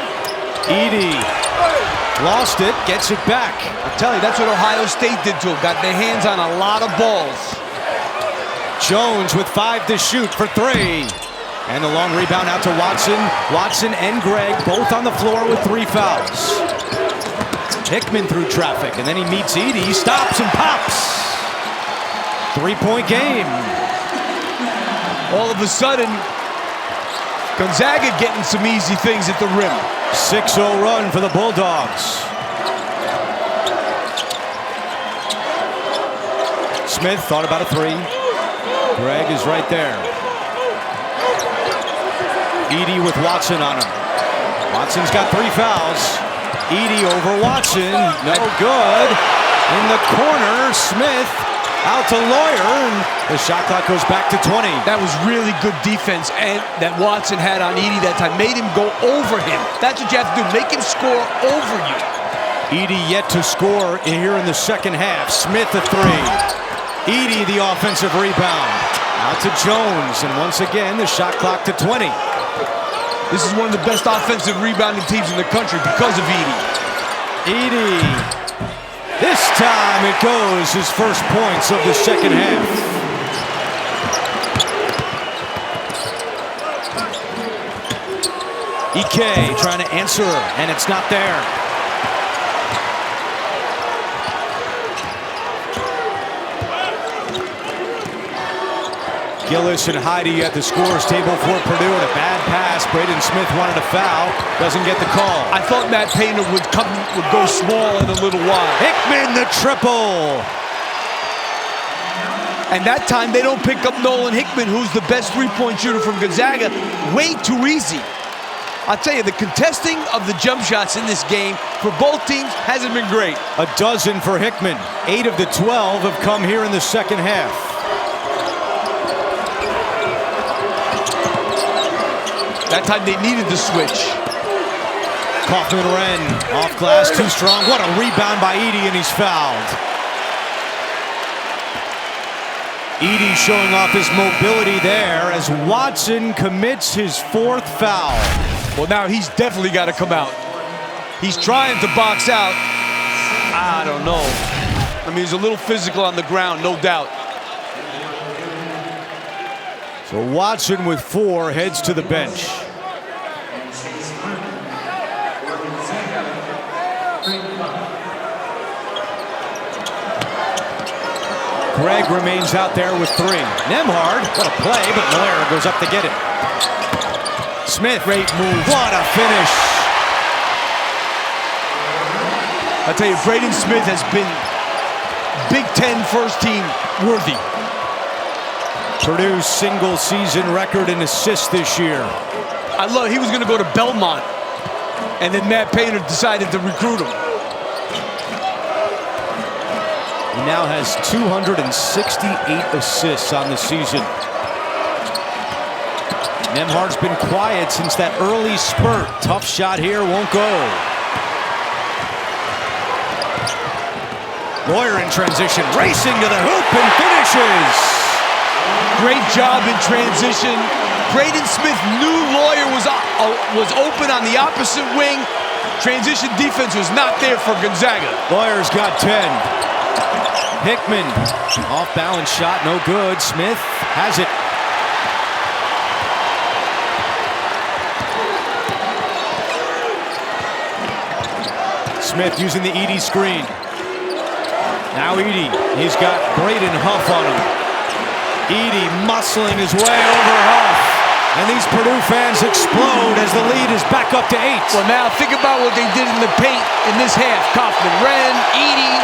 Edey lost it, gets it back. I'm telling you, that's what Ohio State did to him. Got their hands on a lot of balls. Jones with 5 to shoot for 3. And the long rebound out to Watson. Watson and Gregg both on the floor with 3 fouls. Hickman through traffic, and then he meets Edey, stops and pops. 3-point game. All of a sudden, Gonzaga getting some easy things at the rim. 6-0 run for the Bulldogs. Smith thought about a 3. Gregg is right there. Edey with Watson on him. Watson's got 3 fouls. Edey over Watson. No good. In the corner, Smith out to Lawyer, and the shot clock goes back to 20. That was really good defense, and that Watson had on Edey that time. Made him go over him. That's what you have to do. Make him score over you. Edey yet to score here in the second half. Smith a 3. Edey the offensive rebound. Out to Jones, and once again the shot clock to 20. This is one of the best offensive rebounding teams in the country because of Edey. Edey. This time it goes, his first points of the second half. EK trying to answer, and it's not there. Gillis and Heidi at the scorer's table for Purdue, and a bad pass. Braden Smith wanted a foul, doesn't get the call. I thought Matt Painter would go small in a little while. Hickman the triple. And that time they don't pick up Nolan Hickman, who's the best three-point shooter from Gonzaga. Way too easy. I'll tell you, the contesting of the jump shots in this game for both teams hasn't been great. A dozen for Hickman. 8 of the 12 have come here in the second half. That time they needed the switch. Kaufman-Wren off glass, too strong. What a rebound by Edey, and he's fouled. Edey showing off his mobility there as Watson commits his 4th foul. Well, now he's definitely got to come out. He's trying to box out. I don't know. I mean, he's a little physical on the ground, no doubt. So Watson with 4 heads to the bench. Gregg remains out there with 3. Nembhard, what a play, but Blair goes up to get it. Smith, great move. What a finish. I tell you, Braden Smith has been Big Ten first team worthy. Purdue's single season record in assists this year. I love, he was going to go to Belmont, and then Matt Painter decided to recruit him. He now has 268 assists on the season. Nembhard's been quiet since that early spurt. Tough shot here, won't go. Lawyer in transition, racing to the hoop and finishes. Great job in transition. Braden Smith knew Lawyer was open on the opposite wing. Transition defense was not there for Gonzaga. Lawyer's got 10. Hickman, off-balance shot, no good. Smith has it. Smith using the Edey screen. Now Edey, he's got Braden Huff on him. Edey muscling his way over Huff. And these Purdue fans explode as the lead is back up to 8. Well, now think about what they did in the paint in this half. Kaufman, Wren, Edey.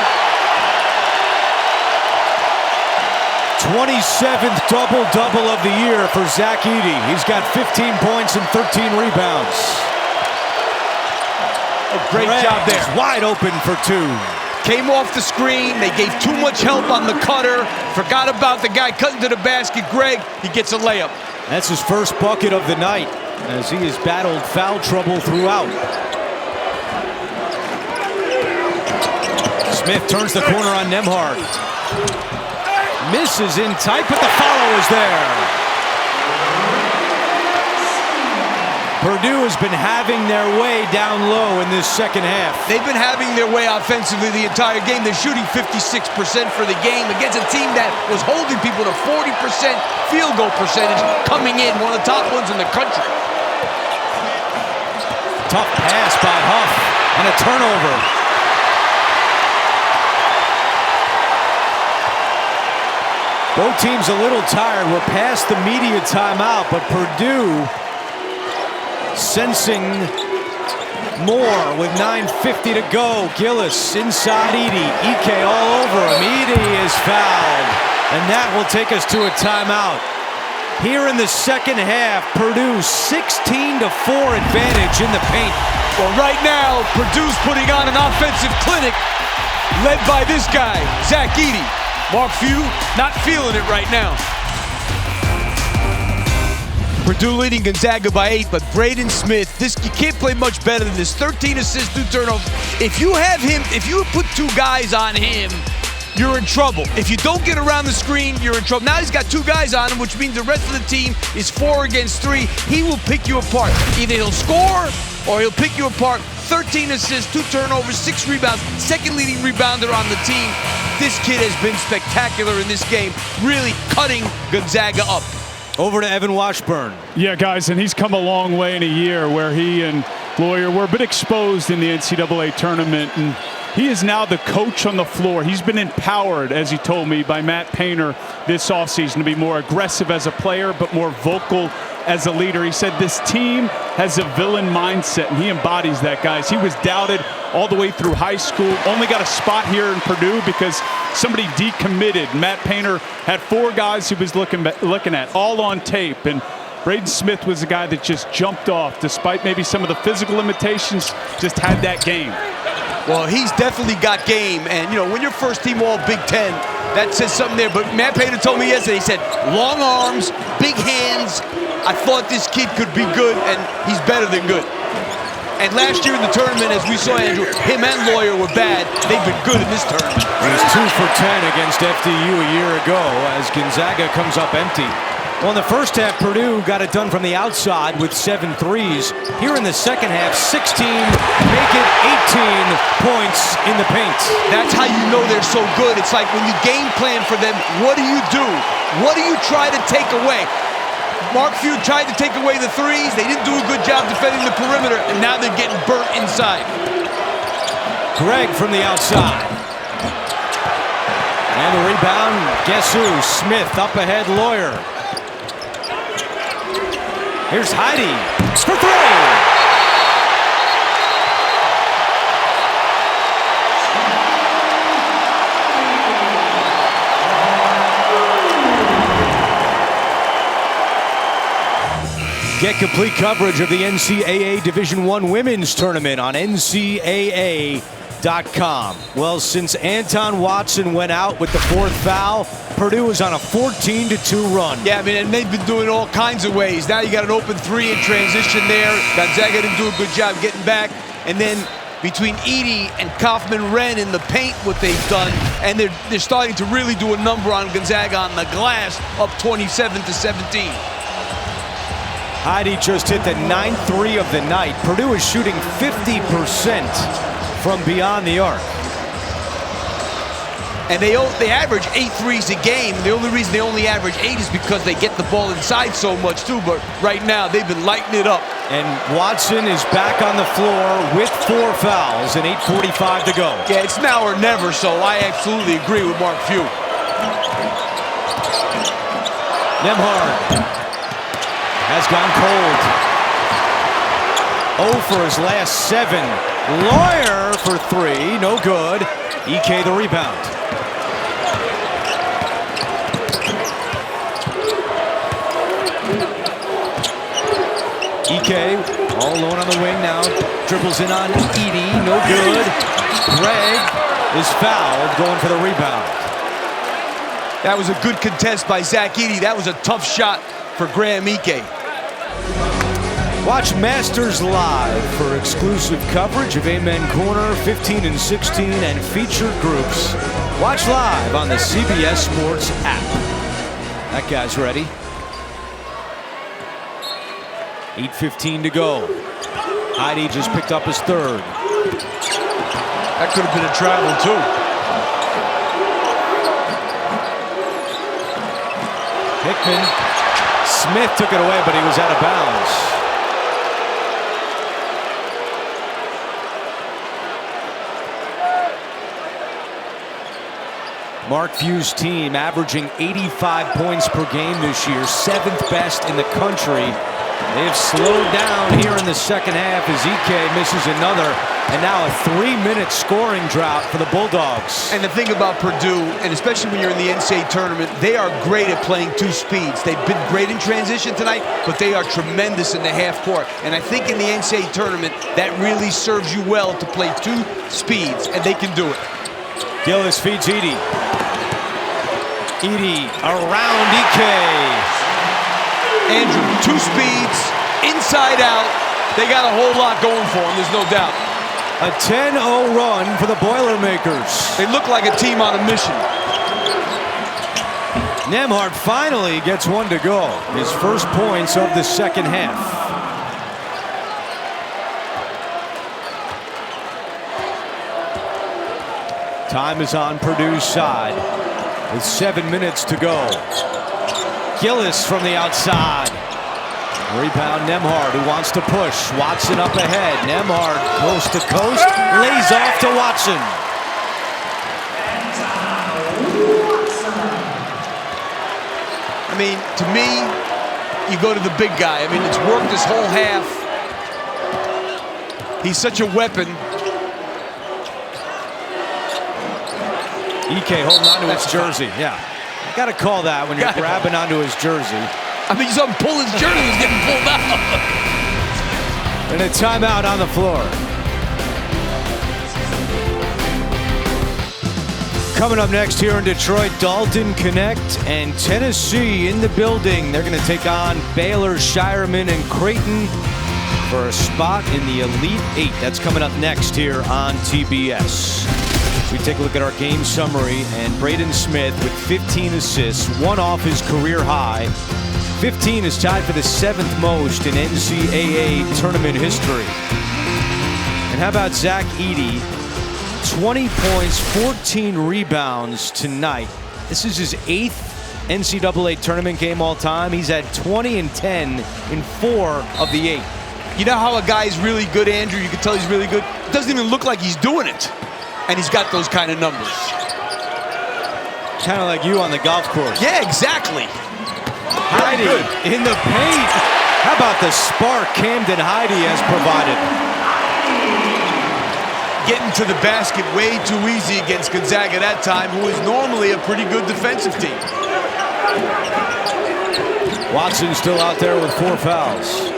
27th double-double of the year for Zach Edey. He's got 15 points and 13 rebounds. A great job there. Wide open for 2. Came off the screen. They gave too much help on the cutter. Forgot about the guy cutting to the basket. Greg, he gets a layup. That's his first bucket of the night as he has battled foul trouble throughout. Smith turns the corner on Nembhard. Misses in tight, but the follow is there. Purdue has been having their way down low in this second half. They've been having their way offensively the entire game. They're shooting 56% for the game against a team that was holding people to 40% field goal percentage, coming in, one of the top ones in the country. Tough pass by Huff and a turnover. Both teams a little tired. We're past the media timeout, but Purdue sensing more with 9:50 to go. Gillis inside Edey. Ike all over him. Edey is fouled. And that will take us to a timeout. Here in the second half, Purdue 16-4 advantage in the paint. Well, right now, Purdue's putting on an offensive clinic led by this guy, Zach Edey. Mark Few not feeling it right now. Purdue leading Gonzaga by 8, but Braden Smith, you can't play much better than this. 13 assists, 2 turnovers. If you have him, if you put 2 guys on him, you're in trouble. If you don't get around the screen, you're in trouble. Now he's got 2 guys on him, which means the rest of the team is 4 against 3. He will pick you apart. Either he'll score or he'll pick you apart. 13 assists, 2 turnovers, 6 rebounds, second leading rebounder on the team. This kid has been spectacular in this game, really cutting Gonzaga up. Over to Evan Washburn. Yeah, guys, and he's come a long way in a year where he and Lawyer were a bit exposed in the NCAA tournament, and he is now the coach on the floor. He's been empowered, as he told me, by Matt Painter this offseason to be more aggressive as a player, but more vocal as a leader. He said this team has a villain mindset, and he embodies that, guys. He was doubted all the way through high school, only got a spot here in Purdue because somebody decommitted. Matt Painter had 4 guys he was looking at, all on tape, and Braden Smith was the guy that just jumped off, despite maybe some of the physical limitations, just had that game. Well, he's definitely got game, and you know, when you're first team all Big Ten, that says something there. But Matt Painter told me yesterday, he said, long arms, big hands. I thought this kid could be good, and he's better than good. And last year in the tournament, as we saw, Andrew, him and Lawyer were bad. They've been good in this tournament. He was 2 for 10 against FDU a year ago as Gonzaga comes up empty. Well, in the first half, Purdue got it done from the outside with 7 threes. Here in the second half, 16, make it 18 points in the paint. That's how you know they're so good. It's like when you game plan for them, what do you do? What do you try to take away? Mark Few tried to take away the threes. They didn't do a good job defending the perimeter, and now they're getting burnt inside. Greg from the outside. And the rebound, guess who? Smith up ahead, Lawyer. Here's Heidi for 3. Get complete coverage of the NCAA Division I Women's Tournament on NCAA.com. Well, since Anton Watson went out with the 4th foul, Purdue is on a 14-2 run. Yeah, I mean, and they've been doing all kinds of ways. Now you got an open 3 in transition there. Gonzaga didn't do a good job getting back. And then between Edey and Kaufman-Wren in the paint, what they've done, and they're starting to really do a number on Gonzaga on the glass, up 27-17. Heidi just hit the 9th 3 of the night. Purdue is shooting 50% from beyond the arc. And they average 8 threes a game. The only reason they only average 8 is because they get the ball inside so much too. But right now, they've been lighting it up. And Watson is back on the floor with 4 fouls and 8:45 to go. Yeah, it's now or never, so I absolutely agree with Mark Few. Nembhard has gone cold. 0 for his last 7. Lawyer for 3, no good. Ike the rebound. Ike all alone on the wing now. Dribbles in on Edey, no good. Greg is fouled, going for the rebound. That was a good contest by Zach Edey. That was a tough shot for Graham Ike. Watch Masters live for exclusive coverage of Amen Corner 15 and 16 and featured groups. Watch live on the CBS Sports app. That guy's ready. 8:15 to go. Edey just picked up his 3rd. That could have been a travel too. Hickman. Smith took it away, but he was out of bounds. Mark Few's team averaging 85 points per game this year, 7th best in the country. They have slowed down here in the second half as Ike misses another, and now a 3-minute scoring drought for the Bulldogs. And the thing about Purdue, and especially when you're in the NCAA tournament, they are great at playing 2 speeds. They've been great in transition tonight, but they are tremendous in the half court. And I think in the NCAA tournament, that really serves you well to play 2 speeds, and they can do it. Gillis feeds Edey. Edey around Ike. Andrew, 2 speeds, inside out. They got a whole lot going for them, there's no doubt. A 10-0 run for the Boilermakers. They look like a team on a mission. Nembhard finally gets 1 to go. His first points of the second half. Time is on Purdue's side with 7 minutes to go. Gillis from the outside. Rebound Nembhard, who wants to push. Watson up ahead. Nembhard coast to coast. Lays off to Watson. I mean, to me, you go to the big guy. I mean, it's worked this whole half. He's such a weapon. Ike holding onto his jersey. Yeah. You got to call that when you're grabbing onto his jersey. I mean, you saw him pull his jersey. He's getting pulled out. And a timeout on the floor. Coming up next here in Detroit, Dalton Connect and Tennessee in the building. They're going to take on Baylor, Shireman, and Creighton for a spot in the Elite 8. That's coming up next here on TBS. We take a look at our game summary, and Braden Smith with 15 assists, 1 off his career high. 15 is tied for the 7th most in NCAA tournament history. And how about Zach Edey? 20 points, 14 rebounds tonight. This is his 8th NCAA tournament game all time. He's had 20 and 10 in 4 of the 8. You know how a guy's really good, Andrew? You can tell he's really good. It doesn't even look like he's doing it. And he's got those kind of numbers. Kind of like you on the golf course. Yeah, exactly. Edey in the paint. How about the spark Camden Edey has provided? Getting to the basket way too easy against Gonzaga that time, who is normally a pretty good defensive team. Watson still out there with 4 fouls.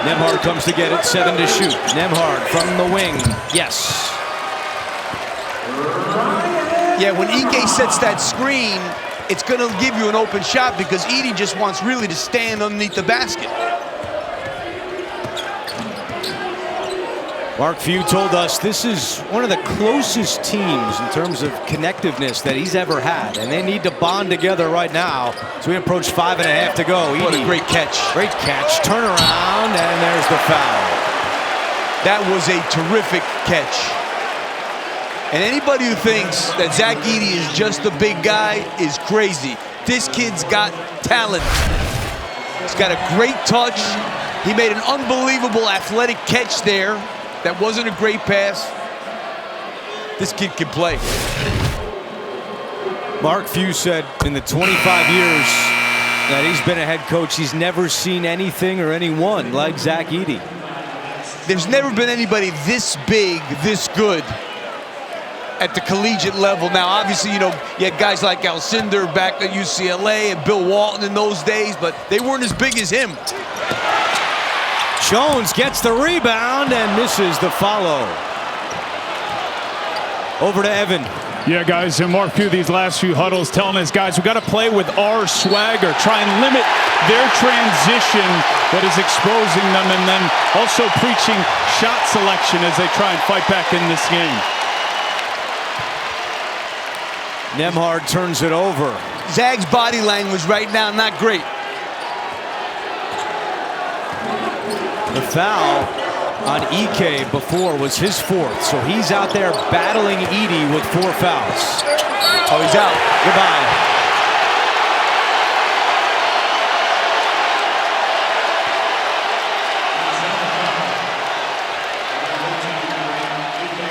Nembhard comes to get it, 7 to shoot. Nembhard from the wing, yes. Yeah, when Ike sets that screen, it's going to give you an open shot because Edey just wants really to stand underneath the basket. Mark Few told us this is one of the closest teams in terms of connectiveness that he's ever had, and they need to bond together right now. So we approach 5.5 to go. What a great catch. Great catch. Turn around, and there's the foul. That was a terrific catch. And anybody who thinks that Zach Edey is just a big guy is crazy. This kid's got talent. He's got a great touch. He made an unbelievable athletic catch there. That wasn't a great pass. This kid can play. Mark Few said in the 25 years that he's been a head coach, he's never seen anything or anyone like Zach Edey. There's never been anybody this big, this good at the collegiate level. Now, obviously, you know, you had guys like Alcindor back at UCLA and Bill Walton in those days, but they weren't as big as him. Jones gets the rebound and misses the follow. Over to Evan. Yeah, guys, and Mark Few, these last few huddles telling his guys, we got to play with our swagger, try and limit their transition that is exposing them, and then also preaching shot selection as they try and fight back in this game. Nembhard turns it over. Zag's body language right now, not great. The foul on Ike before was his fourth, so he's out there battling Edey with 4 fouls. Oh, he's out. Goodbye.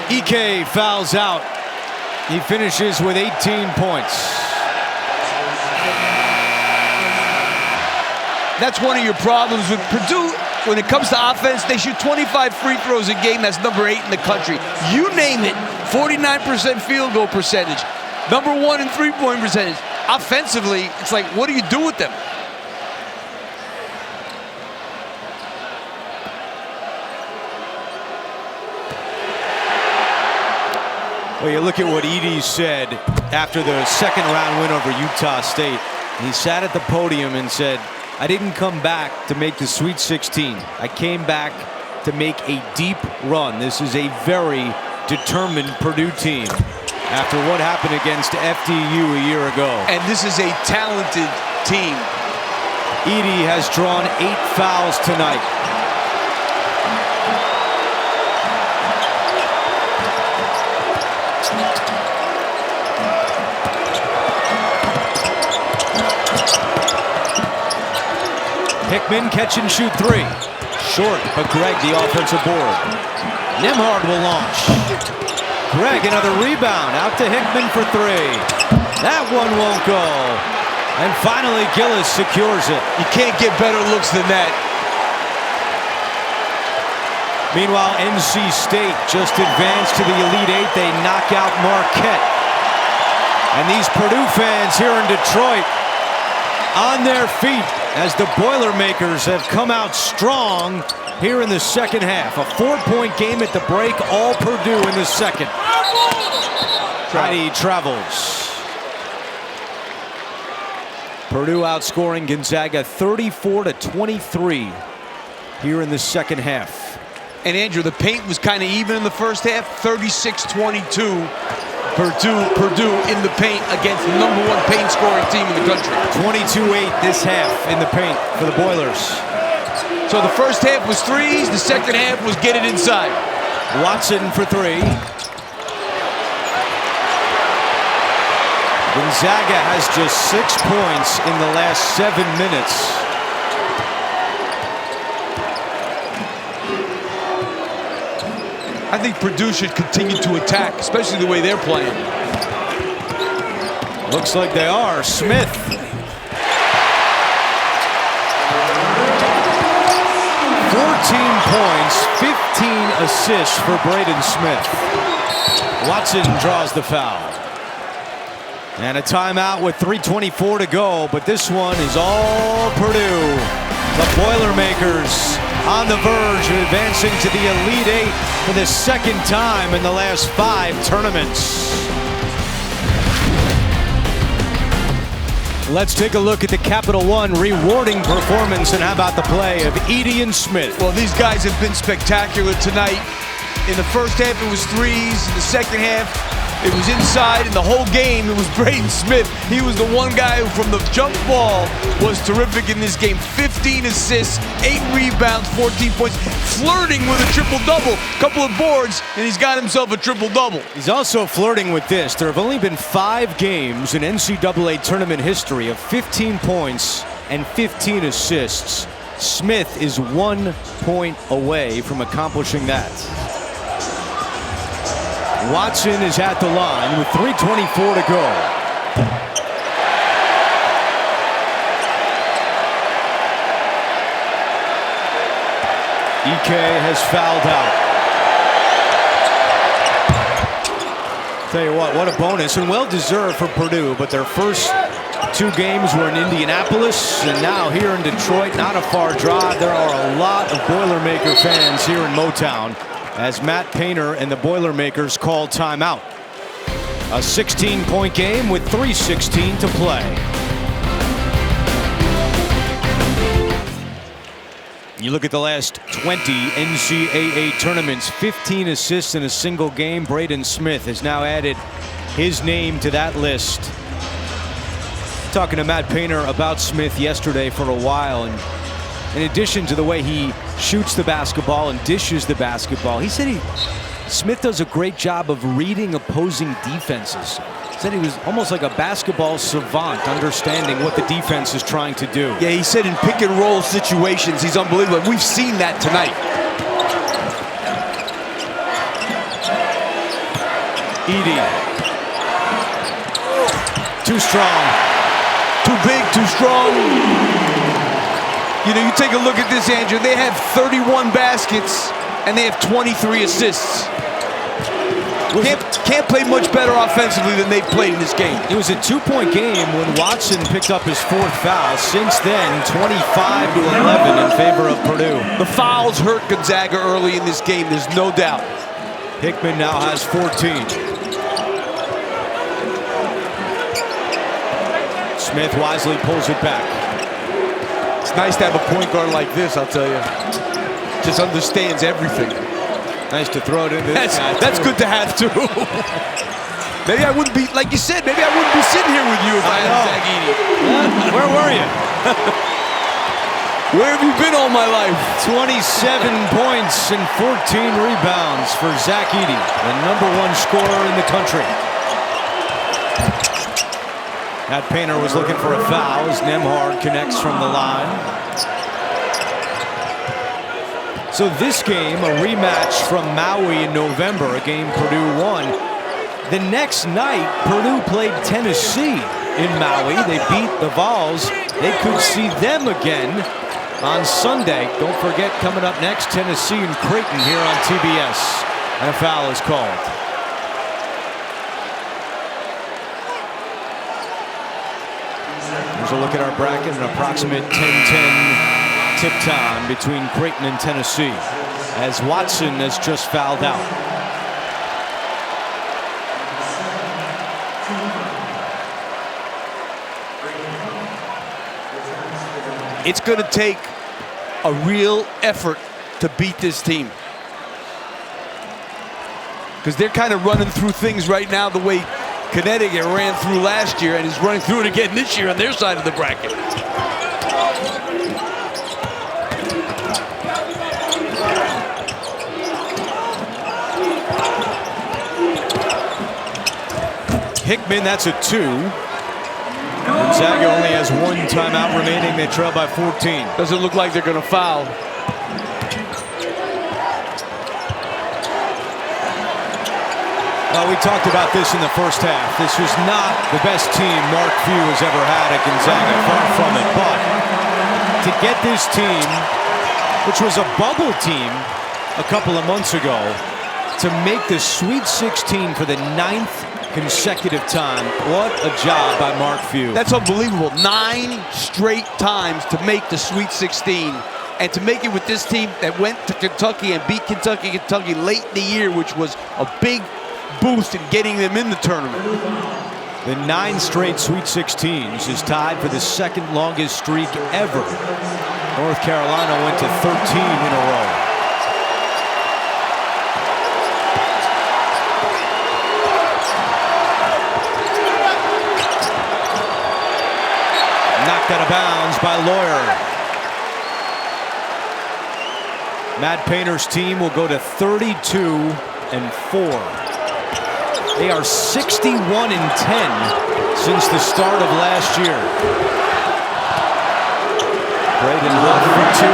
Ike fouls out. He finishes with 18 points. That's one of your problems with Purdue. When it comes to offense, they shoot 25 free throws a game. That's number 8 in the country. You name it, 49% field goal percentage. Number 1 in three-point percentage. Offensively, it's like, what do you do with them? Well, you look at what Edey said after the second round win over Utah State. He sat at the podium and said, I didn't come back to make the Sweet 16. I came back to make a deep run. This is a very determined Purdue team after what happened against FDU a year ago. And this is a talented team. Edey has drawn 8 fouls tonight. Hickman catch and shoot 3. Short, but Greg the offensive board. Nembhard will launch. Greg another rebound out to Hickman for 3. That one won't go. And finally Gillis secures it. You can't get better looks than that. Meanwhile, NC State just advanced to the Elite 8. They knock out Marquette. And these Purdue fans here in Detroit on their feet as the Boilermakers have come out strong here in the second half. A 4-point game at the break, all Purdue in the second. Edey travels. Purdue outscoring Gonzaga 34-23 here in the second half. And Andrew, the paint was kind of even in the first half, 36-22. Purdue in the paint against the #1 paint scoring team in the country. 22-8 this half in the paint for the Boilers. So the first half was threes, the second half was get it inside. Watson for 3. Gonzaga has just 6 points in the last 7 minutes. I think Purdue should continue to attack, especially the way they're playing. Looks like they are. Smith. 14 points, 15 assists for Braden Smith. Watson draws the foul. And a timeout with 3:24 to go, but this one is all Purdue. The Boilermakers on the verge of advancing to the Elite 8 for the second time in the last 5 tournaments. Let's take a look at the Capital One rewarding performance, and how about the play of Edey and Smith? Well, these guys have been spectacular tonight. In the first half, it was threes. In the second half, it was inside. In the whole game, it was Braden Smith. He was the one guy who, from the jump ball, was terrific in this game. 15 assists, 8 rebounds, 14 points, flirting with a triple-double. Couple of boards, and he's got himself a triple-double. He's also flirting with this. There have only been 5 games in NCAA tournament history of 15 points and 15 assists. Smith is 1 point away from accomplishing that. Watson is at the line with 3:24 to go. Ike has fouled out. Tell you what a bonus, and well-deserved for Purdue, but their first 2 games were in Indianapolis, and now here in Detroit, not a far drive. There are a lot of Boilermaker fans here in Motown as Matt Painter and the Boilermakers call timeout. A 16-point game with 3:16 to play. You look at the last 20 NCAA tournaments, 15 assists in a single game. Braden Smith has now added his name to that list. Talking to Matt Painter about Smith yesterday for a while, and in addition to the way he shoots the basketball and dishes the basketball, he said Smith does a great job of reading opposing defenses. He said he was almost like a basketball savant, understanding what the defense is trying to do. Yeah, he said in pick and roll situations, he's unbelievable. We've seen that tonight. Edey. Too strong. Too big, too strong. You know, you take a look at this, Andrew. They have 31 baskets, and they have 23 assists. Can't play much better offensively than they've played in this game. It was a 2-point game when Watson picked up his 4th foul. Since then, 25 to 11 in favor of Purdue. The fouls hurt Gonzaga early in this game, there's no doubt. Hickman now has 14. Smith wisely pulls it back. It's nice to have a point guard like this, I'll tell you. Just understands everything. Nice to throw it into this guy. That's good to have, too. Maybe I wouldn't be, like you said, maybe I wouldn't be sitting here with you if I had Zach Edey. Where were you? Where have you been all my life? 27 points and 14 rebounds for Zach Edey, the #1 scorer in the country. Matt Painter was looking for a foul as Nembhard connects from the line. So this game, a rematch from Maui in November, a game Purdue won. The next night, Purdue played Tennessee in Maui. They beat the Vols. They could see them again on Sunday. Don't forget, coming up next, Tennessee and Creighton here on TBS. And a foul is called. Here's a look at our bracket, an approximate 10-10 tip time between Creighton and Tennessee, as Watson has just fouled out. It's going to take a real effort to beat this team, because they're kind of running through things right now the way Connecticut ran through last year and is running through it again this year on their side of the bracket. Hickman, that's a 2. Gonzaga only has 1 timeout remaining. They trail by 14. Doesn't look like they're going to foul. Well, we talked about this in the first half. This was not the best team Mark Few has ever had at Gonzaga, far from it. But to get this team, which was a bubble team a couple of months ago, to make the Sweet 16 for the 9th consecutive time. What a job by Mark Few. That's unbelievable. 9 straight times to make the Sweet 16, and to make it with this team that went to Kentucky and beat Kentucky late in the year, which was a big boost in getting them in the tournament. The 9 straight Sweet 16s is tied for the 2nd longest streak ever. North Carolina went to 13 in a row. knocked out of bounds by Lawyer. Matt Painter's team will go to 32-4. They are 61-10 since the start of last year. Braden Huff for 2.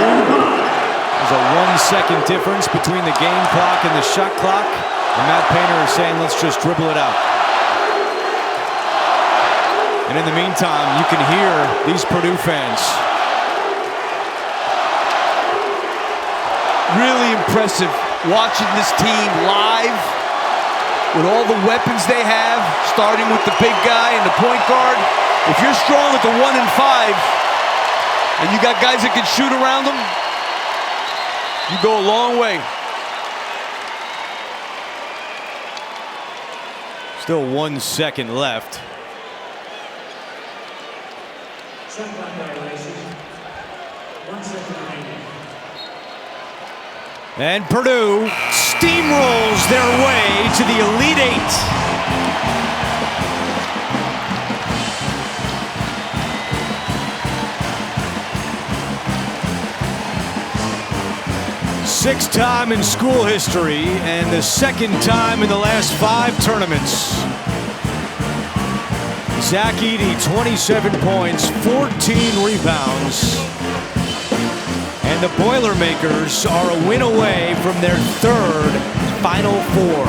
There's a 1-second difference between the game clock and the shot clock. And Matt Painter is saying, let's just dribble it out. And in the meantime, you can hear these Purdue fans. Really impressive watching this team live with all the weapons they have, starting with the big guy and the point guard. If you're strong at the 1 and 5, and you got guys that can shoot around them, you go a long way. Still 1 second left. And Purdue steamrolls their way to the Elite Eight. Sixth time in school history and the second time in the last 5 tournaments. Zach Edey, 27 points, 14 rebounds. And the Boilermakers are a win away from their 3rd Final Four.